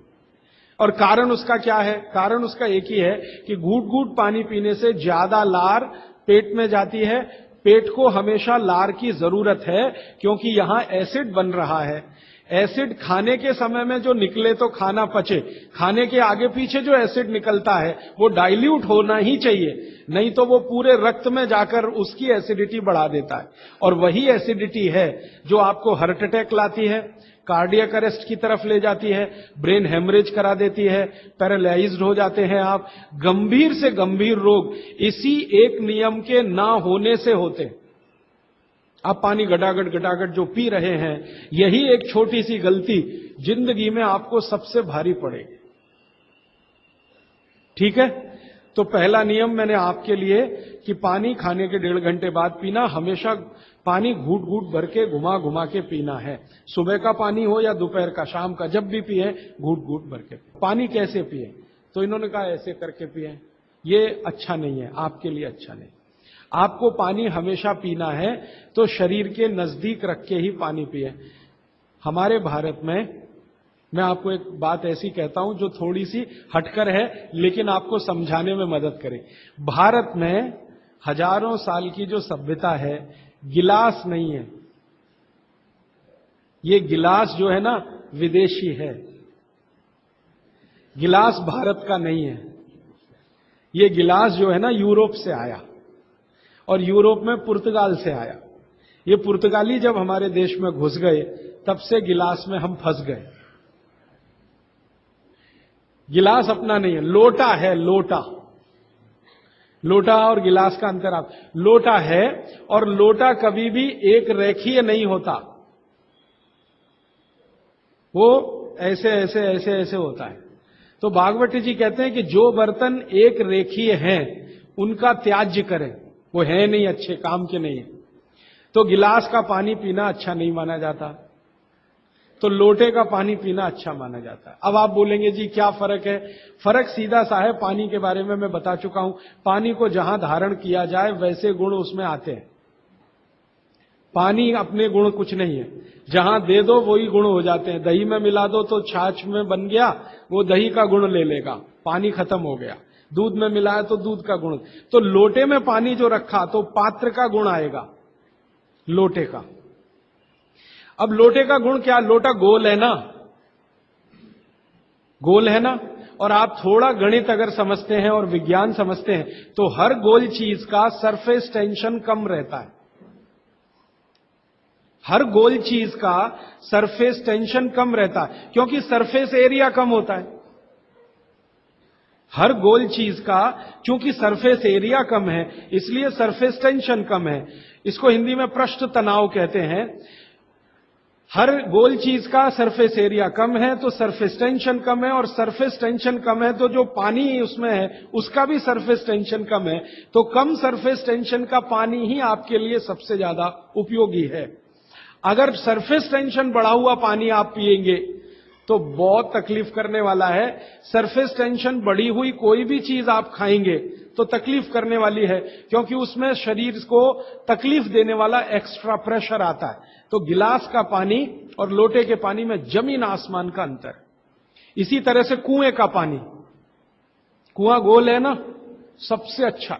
और कारण उसका क्या है? कारण उसका एक ही है कि घूट घूट पानी पीने से ज्यादा लार पेट में जाती है। पेट को हमेशा लार की जरूरत है, क्योंकि यहां एसिड बन रहा है। एसिड खाने के समय में जो निकले तो खाना पचे, खाने के आगे पीछे जो एसिड निकलता है वो डाइल्यूट होना ही चाहिए, नहीं तो वो पूरे रक्त में जाकर उसकी एसिडिटी बढ़ा देता है। और वही एसिडिटी है जो आपको हार्ट अटैक लाती है, कार्डियक अरेस्ट की तरफ ले जाती है, ब्रेन हेमरेज करा देती है, पैरालाइज्ड हो जाते हैं आप। गंभीर से गंभीर रोग इसी एक नियम के ना होने से होते हैं। आप पानी गटागट जो पी रहे हैं, यही एक छोटी सी गलती जिंदगी में आपको सबसे भारी पड़ेगी। ठीक है? तो पहला नियम मैंने आपके लिए कि पानी खाने के 1.5 घंटे बाद पीना, हमेशा पानी घूट घूट भर के घुमा घुमा के पीना है। सुबह का पानी हो या दोपहर का, शाम का, जब भी पिए घूट घूट भर के। पानी कैसे पिए? तो इन्होंने कहा ऐसे करके पिए। ये अच्छा नहीं है, आपके लिए अच्छा नहीं। आपको पानी हमेशा पीना है तो शरीर के नजदीक रख के ही पानी पिए। हमारे भारत में, मैं आपको एक बात ऐसी कहता हूं जो थोड़ी सी हटकर है, लेकिन आपको समझाने में मदद करे। भारत में हजारों साल की जो सभ्यता है, गिलास नहीं है। ये गिलास जो है ना, विदेशी है। गिलास भारत का नहीं है। ये गिलास जो है ना, यूरोप से आया, और यूरोप में पुर्तगाल से आया। ये पुर्तगाली जब हमारे देश में घुस गए, तब से गिलास में हम फंस गए। गिलास अपना नहीं है, लोटा है, लोटा। लोटा और गिलास का अंतर आप, लोटा है, और लोटा कभी भी एक रेखीय नहीं होता, वो ऐसे ऐसे ऐसे ऐसे होता है। तो भागवती जी कहते हैं कि जो बर्तन एक रेखीय हैं उनका त्याज्य करें, वो है नहीं, अच्छे काम के नहीं है। तो गिलास का पानी पीना अच्छा नहीं माना जाता। तो लोटे का पानी पीना अच्छा माना जाता है। अब आप बोलेंगे जी क्या फर्क है? फर्क सीधा सा है, पानी के बारे में मैं बता चुका हूं। पानी को जहां धारण किया जाए वैसे गुण उसमें आते हैं। पानी अपने गुण कुछ नहीं है, जहां दे दो वही गुण हो जाते हैं। दही में मिला दो तो छाछ में बन गया, वो दही का गुण ले लेगा, पानी खत्म हो गया। दूध में मिलाया तो दूध का गुण। तो लोटे में पानी जो रखा तो पात्र का गुण आएगा, लोटे का। अब लोटे का गुण क्या? लोटा गोल है ना, गोल है ना। और आप थोड़ा गणित अगर समझते हैं और विज्ञान समझते हैं तो हर गोल चीज का सरफेस टेंशन कम रहता है। हर गोल चीज का सरफेस टेंशन कम रहता है, क्योंकि सरफेस एरिया कम होता है। हर गोल चीज का चूंकि सरफेस एरिया कम है, इसलिए सरफेस टेंशन कम है। इसको हिंदी में पृष्ठ तनाव कहते हैं। हर गोल चीज का सरफेस एरिया कम है तो सरफेस टेंशन कम है, और सरफेस टेंशन कम है तो जो पानी उसमें है उसका भी सरफेस टेंशन कम है। तो कम सरफेस टेंशन का पानी ही आपके लिए सबसे ज्यादा उपयोगी है। अगर सरफेस टेंशन बढ़ा हुआ पानी आप पिएंगे तो बहुत तकलीफ करने वाला है। सरफेस टेंशन बढ़ी हुई कोई भी चीज आप खाएंगे तो तकलीफ करने वाली है, क्योंकि उसमें शरीर को तकलीफ देने वाला एक्स्ट्रा प्रेशर आता है। तो गिलास का पानी और लोटे के पानी में जमीन आसमान का अंतर। इसी तरह से कुएं का पानी, कुआं गोल है ना, सबसे अच्छा।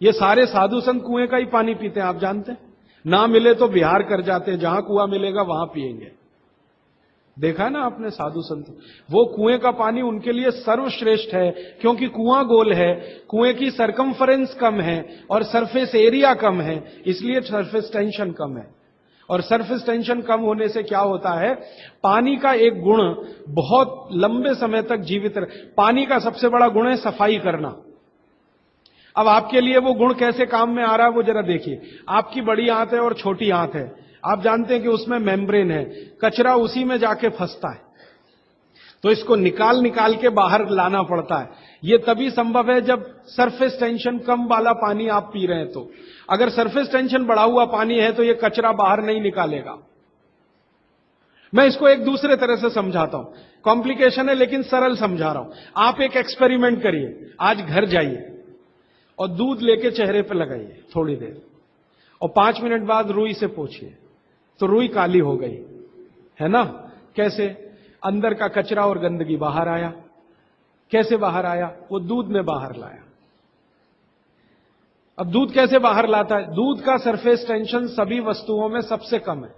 ये सारे साधु संत कुएं का ही पानी पीते हैं, आप जानते हैं। ना मिले तो बिहार कर जाते हैं, जहां कुआं मिलेगा वहां पिएंगे। देखा ना आपने साधु संत, वो कुएं का पानी उनके लिए सर्वश्रेष्ठ है, क्योंकि कुआं गोल है, कुएं की सरकमफरेंस कम है और सरफेस एरिया कम है, इसलिए सरफेस टेंशन कम है। और सरफेस टेंशन कम होने से क्या होता है? पानी का एक गुण बहुत लंबे समय तक जीवित रहे। पानी का सबसे बड़ा गुण है सफाई करना। अब आपके लिए वो गुण कैसे काम में आ रहा है वो जरा देखिए। आपकी बड़ी आंत है और छोटी आंत है, आप जानते हैं कि उसमें मेम्ब्रेन है, कचरा उसी में जाके फंसता है, तो इसको निकाल निकाल के बाहर लाना पड़ता है। ये तभी संभव है जब सरफेस टेंशन कम वाला पानी आप पी रहे हैं। तो अगर सरफेस टेंशन बढ़ा हुआ पानी है तो ये कचरा बाहर नहीं निकालेगा। मैं इसको एक दूसरे तरह से समझाता हूं, कॉम्प्लिकेशन है लेकिन सरल समझा रहा हूं। आप एक एक्सपेरिमेंट करिए, आज घर जाइए और दूध लेके चेहरे पर लगाइए थोड़ी देर, और 5 मिनट बाद रुई से पोंछिए, तो रुई काली हो गई है ना। कैसे? अंदर का कचरा और गंदगी बाहर आया। कैसे बाहर आया? वो दूध में बाहर लाया। अब दूध कैसे बाहर लाता है? दूध का सरफेस टेंशन सभी वस्तुओं में सबसे कम है।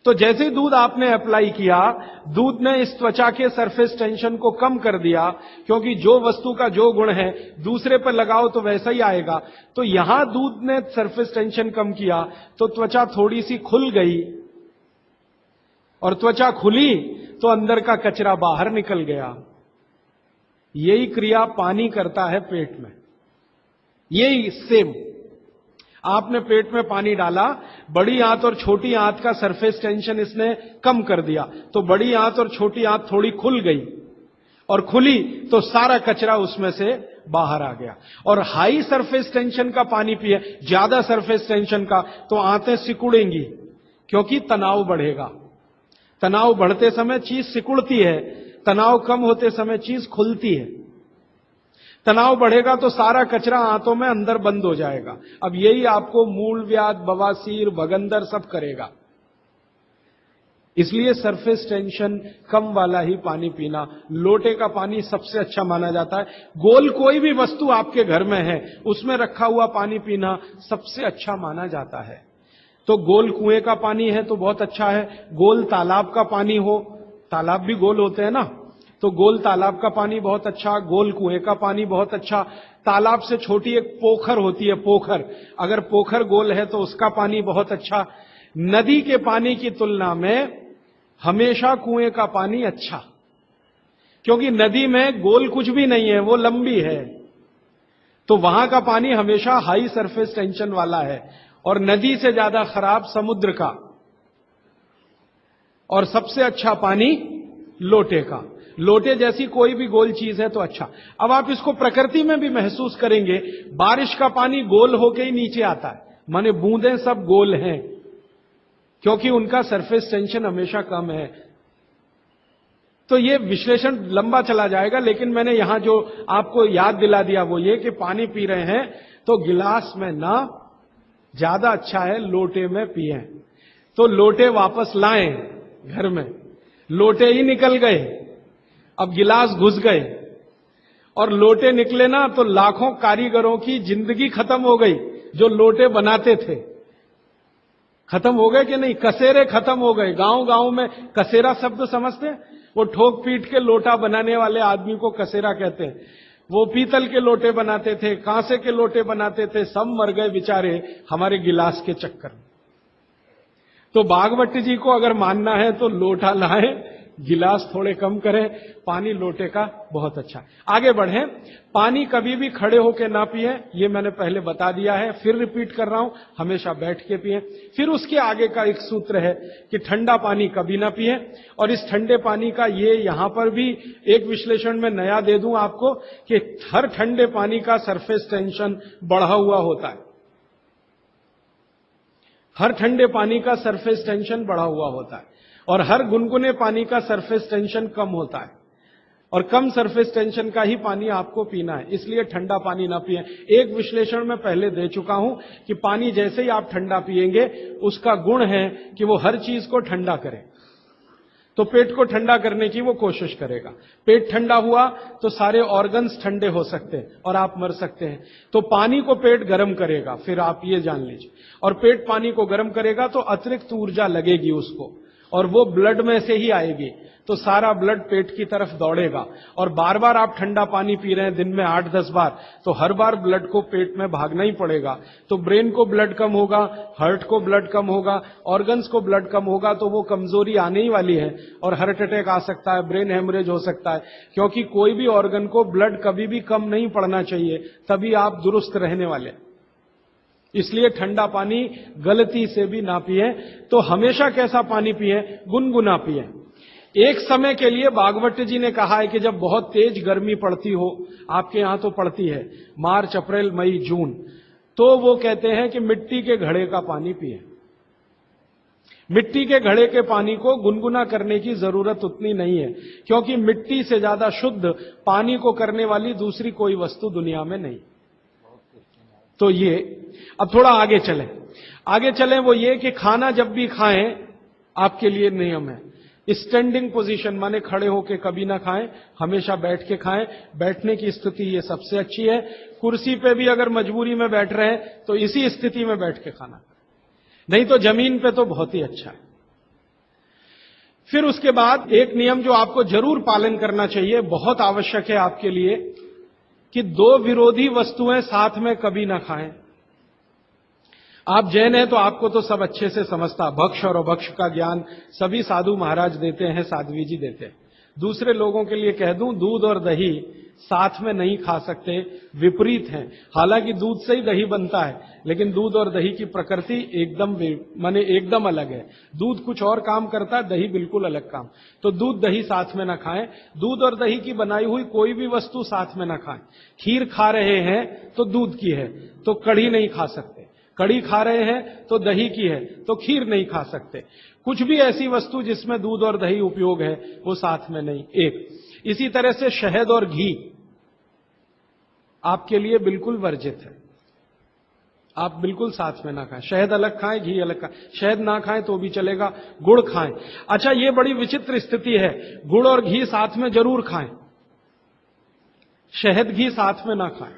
तो जैसे दूध आपने अप्लाई किया, दूध ने इस त्वचा के सरफेस टेंशन को कम कर दिया, क्योंकि जो वस्तु का जो गुण है दूसरे पर लगाओ तो वैसा ही आएगा। तो यहां दूध ने सरफेस टेंशन कम किया तो त्वचा थोड़ी सी खुल गई, और त्वचा खुली तो अंदर का कचरा बाहर निकल गया। यही क्रिया पानी करता है पेट में। यही सेम, आपने पेट में पानी डाला, बड़ी आंत और छोटी आंत का सरफेस टेंशन इसने कम कर दिया, तो बड़ी आंत और छोटी आंत थोड़ी खुल गई, और खुली तो सारा कचरा उसमें से बाहर आ गया। और हाई सरफेस टेंशन का पानी पिए, ज्यादा सरफेस टेंशन का, तो आंतें सिकुड़ेंगी, क्योंकि तनाव बढ़ेगा। तनाव बढ़ते समय चीज सिकुड़ती है, तनाव कम होते समय चीज खुलती है। तनाव बढ़ेगा तो सारा कचरा आंतों में अंदर बंद हो जाएगा। अब यही आपको मूलव्याध, बवासीर, भगंदर सब करेगा। इसलिए सरफेस टेंशन कम वाला ही पानी पीना, लोटे का पानी सबसे अच्छा माना जाता है। गोल कोई भी वस्तु आपके घर में है उसमें रखा हुआ पानी पीना सबसे अच्छा माना जाता है। तो गोल कुएं का पानी है तो बहुत अच्छा है। गोल तालाब का पानी हो, तालाब भी गोल होते हैं ना, तो गोल तालाब का पानी बहुत अच्छा, गोल कुएं का पानी बहुत अच्छा। तालाब से छोटी एक पोखर होती है, पोखर, अगर पोखर गोल है तो उसका पानी बहुत अच्छा। नदी के पानी की तुलना में हमेशा कुएं का पानी अच्छा, क्योंकि नदी में गोल कुछ भी नहीं है, वो लंबी है, तो वहां का पानी हमेशा हाई सरफेस टेंशन वाला है। और नदी से ज्यादा खराब समुद्र का, और सबसे अच्छा पानी लोटे का। लोटे जैसी कोई भी गोल चीज है तो अच्छा। अब आप इसको प्रकृति में भी महसूस करेंगे, बारिश का पानी गोल होके ही नीचे आता है, माने बूंदें सब गोल हैं। क्योंकि उनका सरफेस टेंशन हमेशा कम है। तो ये विश्लेषण लंबा चला जाएगा, लेकिन मैंने यहां जो आपको याद दिला दिया वो ये कि पानी पी रहे हैं तो गिलास में ना, ज्यादा अच्छा है लोटे में पिए। तो लोटे वापस लाएं घर में, लोटे ही निकल गए, अब गिलास घुस गए, और लोटे निकले ना तो लाखों कारीगरों की जिंदगी खत्म हो गई जो लोटे बनाते थे। खत्म हो गए कि नहीं? कसेरे खत्म हो गए। गांव गांव में कसेरा शब्द समझते हैं? वो ठोक पीट के लोटा बनाने वाले आदमी को कसेरा कहते हैं। वो पीतल के लोटे बनाते थे, कांसे के लोटे बनाते थे, सब मर गए बेचारे हमारे गिलास के चक्कर में। तो भागवत जी को अगर मानना है तो लोटा लाएं, गिलास थोड़े कम करें, पानी लोटे का बहुत अच्छा। आगे बढ़ें। पानी कभी भी खड़े होकर ना पिए, ये मैंने पहले बता दिया है, फिर रिपीट कर रहा हूं, हमेशा बैठ के पिए। फिर उसके आगे का एक सूत्र है कि ठंडा पानी कभी ना पिए। और इस ठंडे पानी का ये यहां पर भी एक विश्लेषण में नया दे दूं आपको कि हर ठंडे पानी का सरफेस टेंशन बढ़ा हुआ होता है। हर ठंडे पानी का सरफेस टेंशन बढ़ा हुआ होता है, और हर गुनगुने पानी का सरफेस टेंशन कम होता है, और कम सरफेस टेंशन का ही पानी आपको पीना है। इसलिए ठंडा पानी ना पिए। एक विश्लेषण में पहले दे चुका हूं कि पानी जैसे ही आप ठंडा पिएंगे, उसका गुण है कि वो हर चीज को ठंडा करे। तो पेट को ठंडा करने की वो कोशिश करेगा। पेट ठंडा हुआ तो सारे ऑर्गन्स ठंडे हो सकते हैं और आप मर सकते हैं। तो पानी को पेट गर्म करेगा, फिर आप ये जान लीजिए। और पेट पानी को गर्म करेगा तो अतिरिक्त ऊर्जा लगेगी उसको, और वो ब्लड में से ही आएगी। तो सारा ब्लड पेट की तरफ दौड़ेगा। और बार बार आप ठंडा पानी पी रहे हैं दिन में 8-10 बार, तो हर बार ब्लड को पेट में भागना ही पड़ेगा। तो ब्रेन को ब्लड कम होगा, हार्ट को ब्लड कम होगा, ऑर्गन्स को ब्लड कम होगा, तो वो कमजोरी आने ही वाली है और हार्ट अटैक आ सकता है, ब्रेन हेमरेज हो सकता है। क्योंकि कोई भी ऑर्गन को ब्लड कभी भी कम नहीं पड़ना चाहिए, तभी आप दुरुस्त रहने वाले। इसलिए ठंडा पानी गलती से भी ना पिए। तो हमेशा कैसा पानी पिए? गुनगुना पिए। एक समय के लिए भागवत जी ने कहा है कि जब बहुत तेज गर्मी पड़ती हो, आपके यहां तो पड़ती है, मार्च, अप्रैल, मई, जून, तो वो कहते हैं कि मिट्टी के घड़े का पानी पिए। मिट्टी के घड़े के पानी को गुनगुना करने की जरूरत उतनी नहीं है, क्योंकि मिट्टी से ज्यादा शुद्ध पानी को करने वाली दूसरी कोई वस्तु दुनिया में नहीं। तो ये अब थोड़ा आगे चलें वो ये कि खाना जब भी खाएं, आपके लिए नियम है, स्टैंडिंग पोजीशन माने खड़े होके कभी ना खाएं, हमेशा बैठ के खाएं। बैठने की स्थिति ये सबसे अच्छी है। कुर्सी पे भी अगर मजबूरी में बैठ रहे हैं तो इसी स्थिति में बैठ के खाना खाएं, नहीं तो जमीन पे तो बहुत ही अच्छा है। फिर उसके बाद एक नियम जो आपको जरूर पालन करना चाहिए, बहुत आवश्यक है आपके लिए, कि दो विरोधी वस्तुएं साथ में कभी ना खाएं। आप जैन हैं तो आपको तो सब अच्छे से समझता, भक्ष और अभक्ष का ज्ञान सभी साधु महाराज देते हैं, साध्वी जी देते हैं। दूसरे लोगों के लिए कह दूं, दूध और दही साथ में नहीं खा सकते, विपरीत हैं। हालांकि दूध से ही दही बनता है, लेकिन दूध और दही की प्रकृति एकदम अलग है। दूध कुछ और काम करता है, दही बिल्कुल अलग काम। तो दूध दही साथ में ना खाएं। दूध और दही की बनाई हुई कोई भी वस्तु साथ में ना खाएं। खीर खा रहे हैं तो दूध की है, तो कढ़ी नहीं खा सकते। कढ़ी खा रहे हैं तो दही की है, तो खीर नहीं खा सकते। कुछ भी ऐसी वस्तु जिसमें दूध और दही उपयोग है, वो साथ में नहीं। एक इसी तरह से शहद और घी आपके लिए बिल्कुल वर्जित है, आप बिल्कुल साथ में ना खाएं। शहद अलग खाएं, घी अलग खाएं। शहद ना खाएं तो भी चलेगा, गुड़ खाएं। अच्छा, ये बड़ी विचित्र स्थिति है, गुड़ और घी साथ में जरूर खाएं, शहद घी साथ में ना खाएं।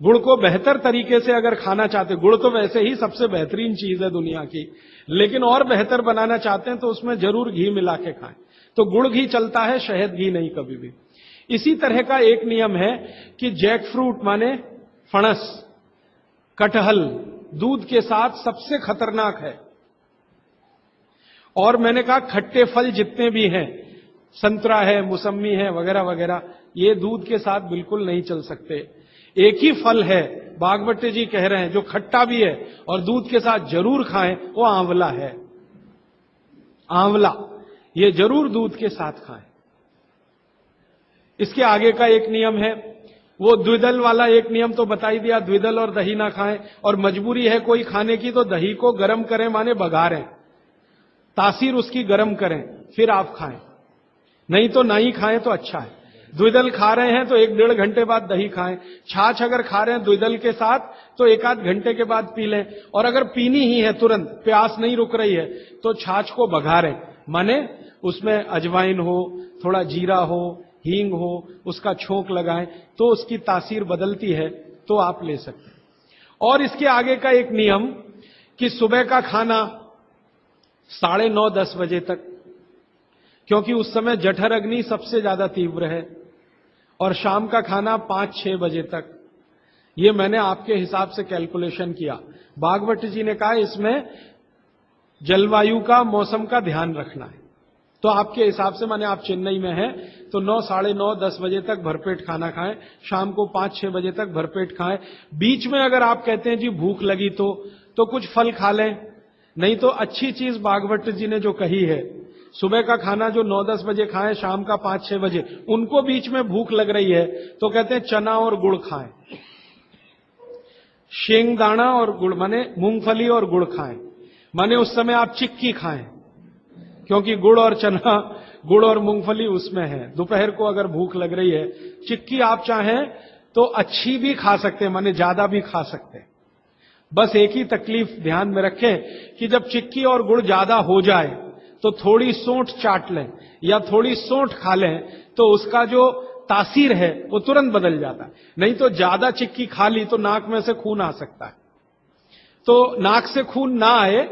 गुड़ को बेहतर तरीके से अगर खाना चाहते, गुड़ तो वैसे ही सबसे बेहतरीन चीज है दुनिया की, लेकिन और बेहतर बनाना चाहते हैं तो उसमें जरूर घी मिला के खाएं। तो गुड़ घी चलता है, शहद घी नहीं कभी भी। इसी तरह का एक नियम है कि जैक फ्रूट माने फणस, कटहल दूध के साथ सबसे खतरनाक है। और मैंने कहा खट्टे फल जितने भी हैं, संतरा है, मौसम्मी है, वगैरह वगैरह, ये दूध के साथ बिल्कुल नहीं चल सकते। एक ही फल है, भागवत जी कह रहे हैं, जो खट्टा भी है और दूध के साथ जरूर खाएं, वो आंवला है। आंवला ये जरूर दूध के साथ खाएं। इसके आगे का एक नियम है, वो द्विदल वाला एक नियम तो बता ही दिया, द्विदल और दही ना खाएं। और मजबूरी है कोई खाने की तो दही को गर्म करें माने बघारें, तासीर उसकी गर्म करें, फिर आप खाएं। नहीं तो नहीं खाएं तो अच्छा है। द्विदल खा रहे हैं तो 1-1.5 घंटे बाद दही खाएं। छाछ अगर खा रहे हैं द्विदल के साथ तो 1-8 घंटे के बाद पी लें। और अगर पीनी ही है तुरंत, प्यास नहीं रुक रही है, तो छाछ को बघारें, माने उसमें अजवाइन हो, थोड़ा जीरा हो, हींग हो, उसका छोंक लगाएं तो उसकी तासीर बदलती है, तो आप ले सकते हैं। और इसके आगे का एक नियम कि सुबह का खाना 9:30-10 बजे तक, क्योंकि उस समय जठर अग्नि सबसे ज्यादा तीव्र है, और शाम का खाना 5-6 बजे तक। ये मैंने आपके हिसाब से कैलकुलेशन किया। भागवत जी ने कहा इसमें जलवायु का, मौसम का ध्यान रखना है। तो आपके हिसाब से, माने आप चेन्नई में हैं तो 9, 9:30, 10 बजे तक भरपेट खाना खाएं, शाम को 5-6 बजे तक भरपेट खाएं। बीच में अगर आप कहते हैं जी भूख लगी तो कुछ फल खा लें। नहीं तो अच्छी चीज भागवत जी ने जो कही है, सुबह का खाना जो 9-10 बजे खाएं, शाम का 5-6 बजे, उनको बीच में भूख लग रही है तो कहते हैं चना और गुड़ खाएं, शेंगदाना और गुड़, माने मूंगफली और गुड़ खाएं। माने उस समय आप चिक्की खाएं, क्योंकि गुड़ और चना, गुड़ और मूंगफली उसमें है। दोपहर को अगर भूख लग रही है, चिक्की आप चाहें तो अच्छी भी खा सकते हैं, माने ज्यादा भी खा सकते हैं। बस एक ही तकलीफ ध्यान में रखें कि जब चिक्की और गुड़ ज्यादा हो जाए तो थोड़ी सोंठ चाट लें या थोड़ी सोंठ खा लें, तो उसका जो तासीर है वो तुरंत बदल जाता है। नहीं तो ज्यादा चिक्की खा ली तो नाक में से खून आ सकता है। तो नाक से खून ना आए,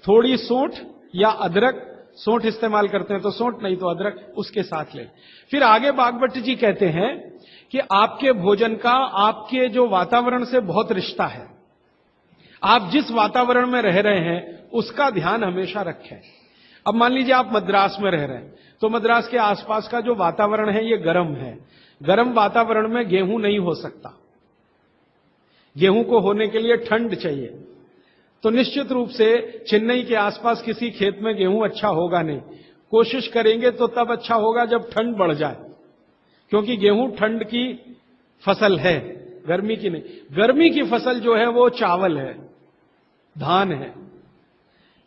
थोड़ी सोंठ या अदरक, सोंठ इस्तेमाल करते हैं तो सोंठ, नहीं तो अदरक, उसके साथ लें। फिर आगे भागवत जी कहते हैं कि आपके भोजन का आपके जो वातावरण से बहुत रिश्ता है। आप जिस वातावरण में रह रहे हैं उसका ध्यान हमेशा रखें। अब मान लीजिए आप मद्रास में रह रहे हैं, तो मद्रास के आसपास का जो वातावरण है ये गर्म है। गर्म वातावरण में गेहूं नहीं हो सकता। गेहूं को होने के लिए ठंड चाहिए। तो निश्चित रूप से चेन्नई के आसपास किसी खेत में गेहूं अच्छा होगा नहीं। कोशिश करेंगे तो तब अच्छा होगा जब ठंड बढ़ जाए, क्योंकि गेहूं ठंड की फसल है, गर्मी की नहीं। गर्मी की फसल जो है वो चावल है, धान है,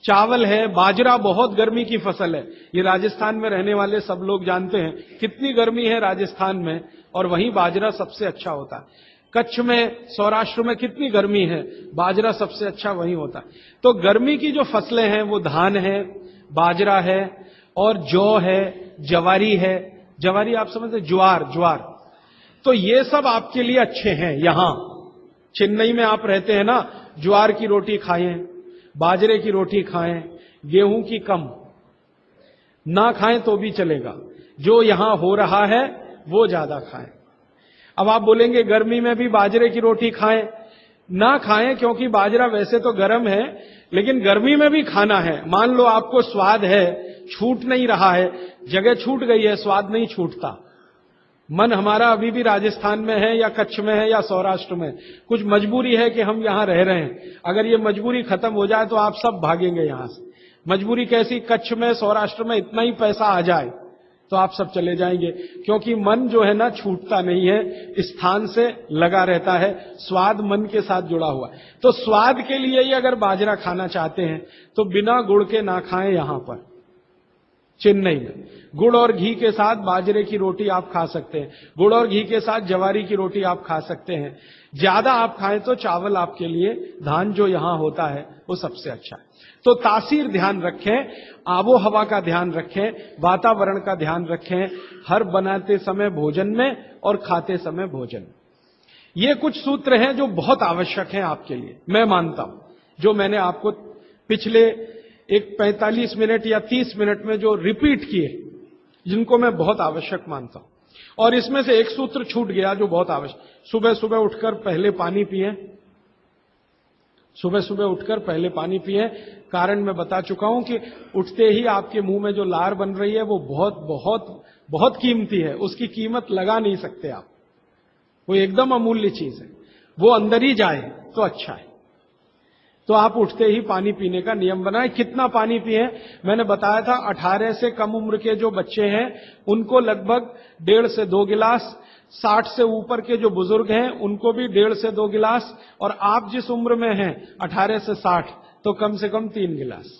चावल है, बाजरा बहुत गर्मी की फसल है। ये राजस्थान में रहने वाले सब लोग जानते हैं कितनी गर्मी है राजस्थान में, और वहीं बाजरा सबसे अच्छा होता है। कच्छ में, सौराष्ट्र में कितनी गर्मी है, बाजरा सबसे अच्छा वहीं होता है। तो गर्मी की जो फसलें हैं वो धान है, बाजरा है, और जौ है, जवारी है। जवारी आप समझते, ज्वार। तो ये सब आपके लिए अच्छे हैं। यहां चेन्नई में आप रहते हैं ना, ज्वार की रोटी खाएं, बाजरे की रोटी खाएं, गेहूं की कम ना खाएं तो भी चलेगा। जो यहां हो रहा है वो ज्यादा खाएं। अब आप बोलेंगे गर्मी में भी बाजरे की रोटी खाएं, ना खाएं, क्योंकि बाजरा वैसे तो गर्म है, लेकिन गर्मी में भी खाना है। मान लो आपको स्वाद है, छूट नहीं रहा है, जगह छूट गई है, स्वाद नहीं छूटता। मन हमारा अभी भी राजस्थान में है या कच्छ में है या सौराष्ट्र में। कुछ मजबूरी है कि हम यहां रह रहे हैं। अगर ये मजबूरी खत्म हो जाए तो आप सब भागेंगे यहां से। मजबूरी कैसी? कच्छ में, सौराष्ट्र में इतना ही पैसा आ जाए तो आप सब चले जाएंगे, क्योंकि मन जो है ना छूटता नहीं है, स्थान से लगा रहता है। स्वाद मन के साथ जुड़ा हुआ है। तो स्वाद के लिए ही अगर बाजरा खाना चाहते हैं तो बिना गुड़ के ना खाएं। यहां पर चेन्नई में गुड़ और घी के साथ बाजरे की रोटी आप खा सकते हैं, गुड़ और घी के साथ जवारी की रोटी आप खा सकते हैं। ज्यादा आप खाएं तो चावल आपके लिए, धान जो यहां होता है वो सबसे अच्छा है। तो तासीर ध्यान रखें, आबो हवा का ध्यान रखें, वातावरण का ध्यान रखें, हर बनाते समय भोजन में और खाते समय भोजन में। ये कुछ सूत्र हैं जो बहुत आवश्यक हैं आपके लिए, मैं मानता हूं, जो मैंने आपको पिछले एक 45 मिनट या 30 मिनट में जो रिपीट किए, जिनको मैं बहुत आवश्यक मानता हूं। और इसमें से एक सूत्र छूट गया जो बहुत आवश्यक, सुबह सुबह उठकर पहले पानी पिए। सुबह सुबह उठकर पहले पानी पिए। कारण मैं बता चुका हूं कि उठते ही आपके मुंह में जो लार बन रही है वो बहुत बहुत बहुत कीमती है, उसकी कीमत लगा नहीं सकते आप। वो एकदम अमूल्य चीज है, वो अंदर ही जाए तो अच्छा है। तो आप उठते ही पानी पीने का नियम बनाएं। कितना पानी पिए? मैंने बताया था 18 से कम उम्र के जो बच्चे हैं उनको लगभग 1.5 से 2 गिलास, 60 से ऊपर के जो बुजुर्ग हैं उनको भी 1.5 से 2 गिलास, और आप जिस उम्र में हैं 18 से 60 तो कम से कम 3 गिलास।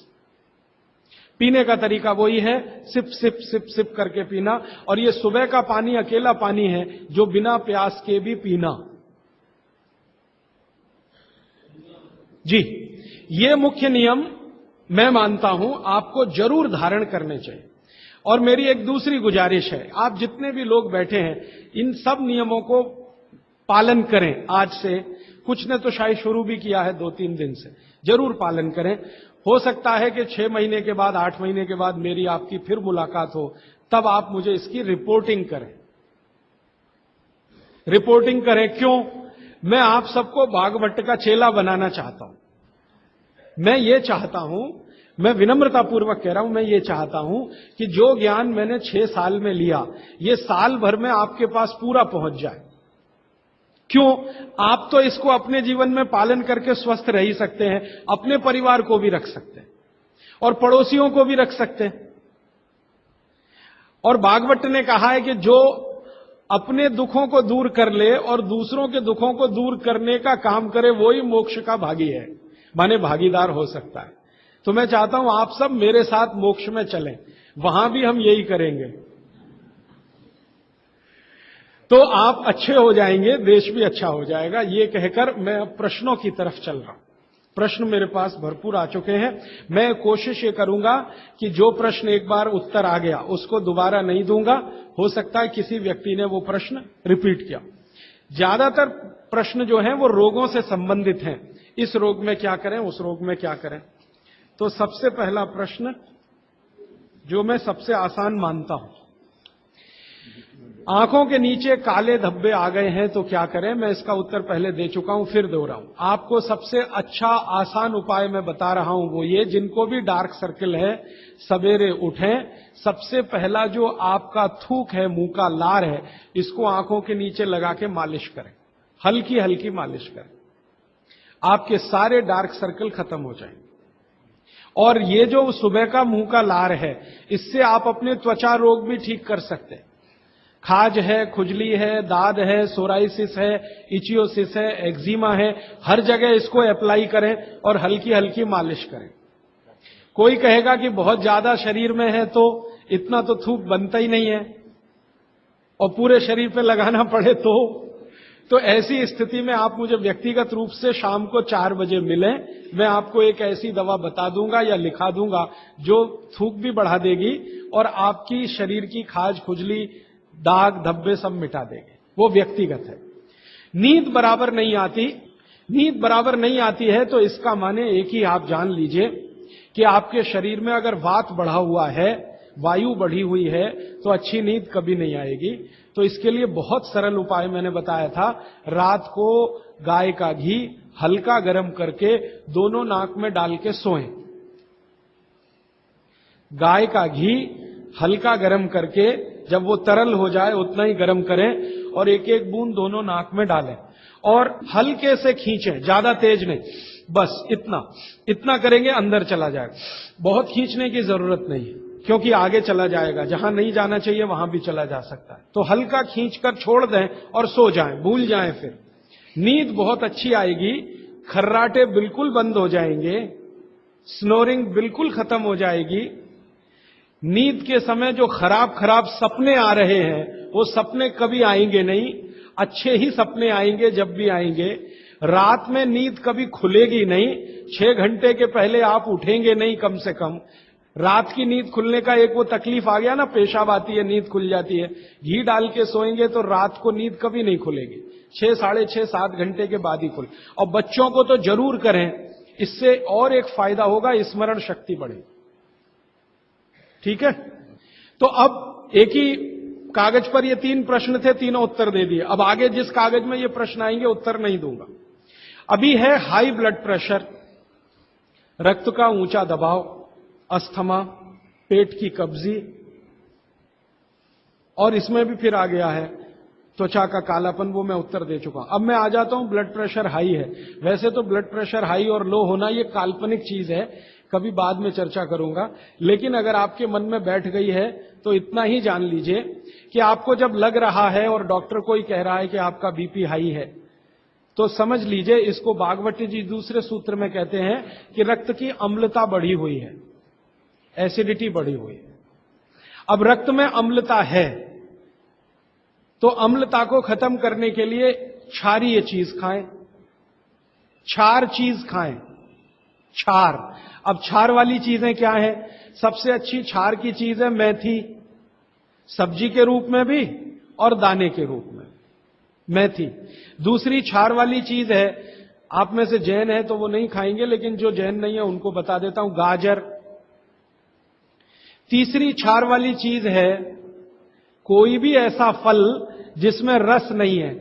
पीने का तरीका वही है, सिप सिप सिप सिप करके पीना। और ये सुबह का पानी अकेला पानी है जो बिना प्यास के भी पीना। जी, ये मुख्य नियम मैं मानता हूं आपको जरूर धारण करने चाहिए। और मेरी एक दूसरी गुजारिश है, आप जितने भी लोग बैठे हैं इन सब नियमों को पालन करें। आज से कुछ ने तो शायद शुरू भी किया है 2-3 दिन से, जरूर पालन करें। हो सकता है कि 6 महीने के बाद, 8 महीने के बाद मेरी आपकी फिर मुलाकात हो, तब आप मुझे इसकी रिपोर्टिंग करें। रिपोर्टिंग करें क्यों? मैं आप सबको भागवत का चेला बनाना चाहता हूं। मैं ये चाहता हूं, मैं विनम्रतापूर्वक कह रहा हूं, मैं ये चाहता हूं कि जो ज्ञान मैंने 6 साल में लिया, ये साल भर में आपके पास पूरा पहुंच जाए। क्यों? आप तो इसको अपने जीवन में पालन करके स्वस्थ रह ही सकते हैं, अपने परिवार को भी रख सकते हैं और पड़ोसियों को भी रख सकते हैं। और भागवत ने कहा है कि जो अपने दुखों को दूर कर ले और दूसरों के दुखों को दूर करने का काम करे, वो ही मोक्ष का भागी है, माने भागीदार हो सकता है। तो मैं चाहता हूं आप सब मेरे साथ मोक्ष में चलें, वहां भी हम यही करेंगे। तो आप अच्छे हो जाएंगे, देश भी अच्छा हो जाएगा। ये कहकर मैं अब प्रश्नों की तरफ चल रहा हूं। प्रश्न मेरे पास भरपूर आ चुके हैं। मैं कोशिश ये करूंगा कि जो प्रश्न एक बार उत्तर आ गया उसको दोबारा नहीं दूंगा। हो सकता है किसी व्यक्ति ने वो प्रश्न रिपीट किया। ज्यादातर प्रश्न जो हैं वो रोगों से संबंधित हैं, इस रोग में क्या करें, उस रोग में क्या करें। तो सबसे पहला प्रश्न जो मैं सबसे आसान मानता हूं, आंखों के नीचे काले धब्बे आ गए हैं तो क्या करें। मैं इसका उत्तर पहले दे चुका हूं, फिर दोहराऊं। आपको सबसे अच्छा आसान उपाय मैं बता रहा हूं, वो ये, जिनको भी डार्क सर्कल है सवेरे उठें, सबसे पहला जो आपका थूक है, मुंह का लार है, इसको आंखों के नीचे लगा के मालिश करें, हल्की हल्की मालिश करें। आपके सारे डार्क सर्कल खत्म हो जाएंगे। और ये जो सुबह का मुंह का लार है, इससे आप अपने त्वचा रोग भी ठीक कर सकते हैं। खाज है, खुजली है, दाद है, सोराइसिस है, इचियोसिस है, एक्जिमा है, हर जगह इसको अप्लाई करें और हल्की हल्की मालिश करें। कोई कहेगा कि बहुत ज्यादा शरीर में है तो इतना तो थूक बनता ही नहीं है और पूरे शरीर पे लगाना पड़े तो ऐसी स्थिति में आप मुझे व्यक्तिगत रूप से शाम को 4 बजे मिलें। मैं आपको एक ऐसी दवा बता दूंगा या लिखा दूंगा जो थूक भी बढ़ा देगी और आपकी शरीर की खाज, खुजली, दाग, धब्बे सब मिटा देंगे। वो व्यक्तिगत है। नींद बराबर नहीं आती, नींद बराबर नहीं आती है तो इसका माने एक ही आप जान लीजिए कि आपके शरीर में अगर वात बढ़ा हुआ है, वायु बढ़ी हुई है, तो अच्छी नींद कभी नहीं आएगी। तो इसके लिए बहुत सरल उपाय मैंने बताया था। रात को गाय का घी हल्का गर्म करके दोनों नाक में डाल के सोएं। गाय का घी हल्का गर्म करके, जब वो तरल हो जाए उतना ही गर्म करें और एक एक बूंद दोनों नाक में डालें और हल्के से खींचें, ज्यादा तेज नहीं, बस इतना करेंगे अंदर चला जाएगा। बहुत खींचने की जरूरत नहीं है क्योंकि आगे चला जाएगा, जहां नहीं जाना चाहिए वहां भी चला जा सकता है। तो हल्का खींचकर छोड़ दें और सो जाएं, भूल जाएं। फिर नींद बहुत अच्छी आएगी, खर्राटे बिल्कुल बंद हो जाएंगे, स्नोरिंग बिल्कुल खत्म हो जाएगी। नींद के समय जो खराब सपने आ रहे हैं वो सपने कभी आएंगे नहीं, अच्छे ही सपने आएंगे जब भी आएंगे। रात में नींद कभी खुलेगी नहीं, 6 घंटे के पहले आप उठेंगे नहीं कम से कम। रात की नींद खुलने का एक वो तकलीफ आ गया ना, पेशाब आती है, नींद खुल जाती है। घी डाल के सोएंगे तो रात को नींद कभी नहीं खुलेगी, 6, साढ़े 6, 7 घंटे के बाद ही खुले। और बच्चों को तो जरूर करें, इससे और एक फायदा होगा, स्मरण शक्ति बढ़ेगी। ठीक है। तो अब एक ही कागज पर ये 3 प्रश्न थे, तीनों उत्तर दे दिए। अब आगे जिस कागज में ये प्रश्न आएंगे उत्तर नहीं दूंगा। अभी है हाई ब्लड प्रेशर, रक्त का ऊंचा दबाव, अस्थमा, पेट की कब्जी, और इसमें भी फिर आ गया है त्वचा का कालापन, वो मैं उत्तर दे चुका हूं। अब मैं आ जाता हूं, ब्लड प्रेशर हाई है। वैसे तो ब्लड प्रेशर हाई और लो होना ये काल्पनिक चीज है, कभी बाद में चर्चा करूंगा, लेकिन अगर आपके मन में बैठ गई है तो इतना ही जान लीजिए कि आपको जब लग रहा है और डॉक्टर को ही कह रहा है कि आपका बीपी हाई है, तो समझ लीजिए, इसको भागवत जी दूसरे सूत्र में कहते हैं कि रक्त की अम्लता बढ़ी हुई है। एसिडिटी बढ़ी हुई है। अब रक्त में अम्लता है, तो अम्लता को खत्म करने के लिए क्षारीय चीज खाएं, क्षार चीज खाएं, क्षार। अब क्षार वाली चीजें क्या है? सबसे अच्छी क्षार की चीज है मेथी, सब्जी के रूप में भी और दाने के रूप में मेथी। दूसरी क्षार वाली चीज है, आप में से जैन है तो वो नहीं खाएंगे, लेकिन जो जैन नहीं है उनको बता देता हूं, गाजर। तीसरी क्षार वाली चीज है कोई भी ऐसा फल जिसमें रस नहीं है,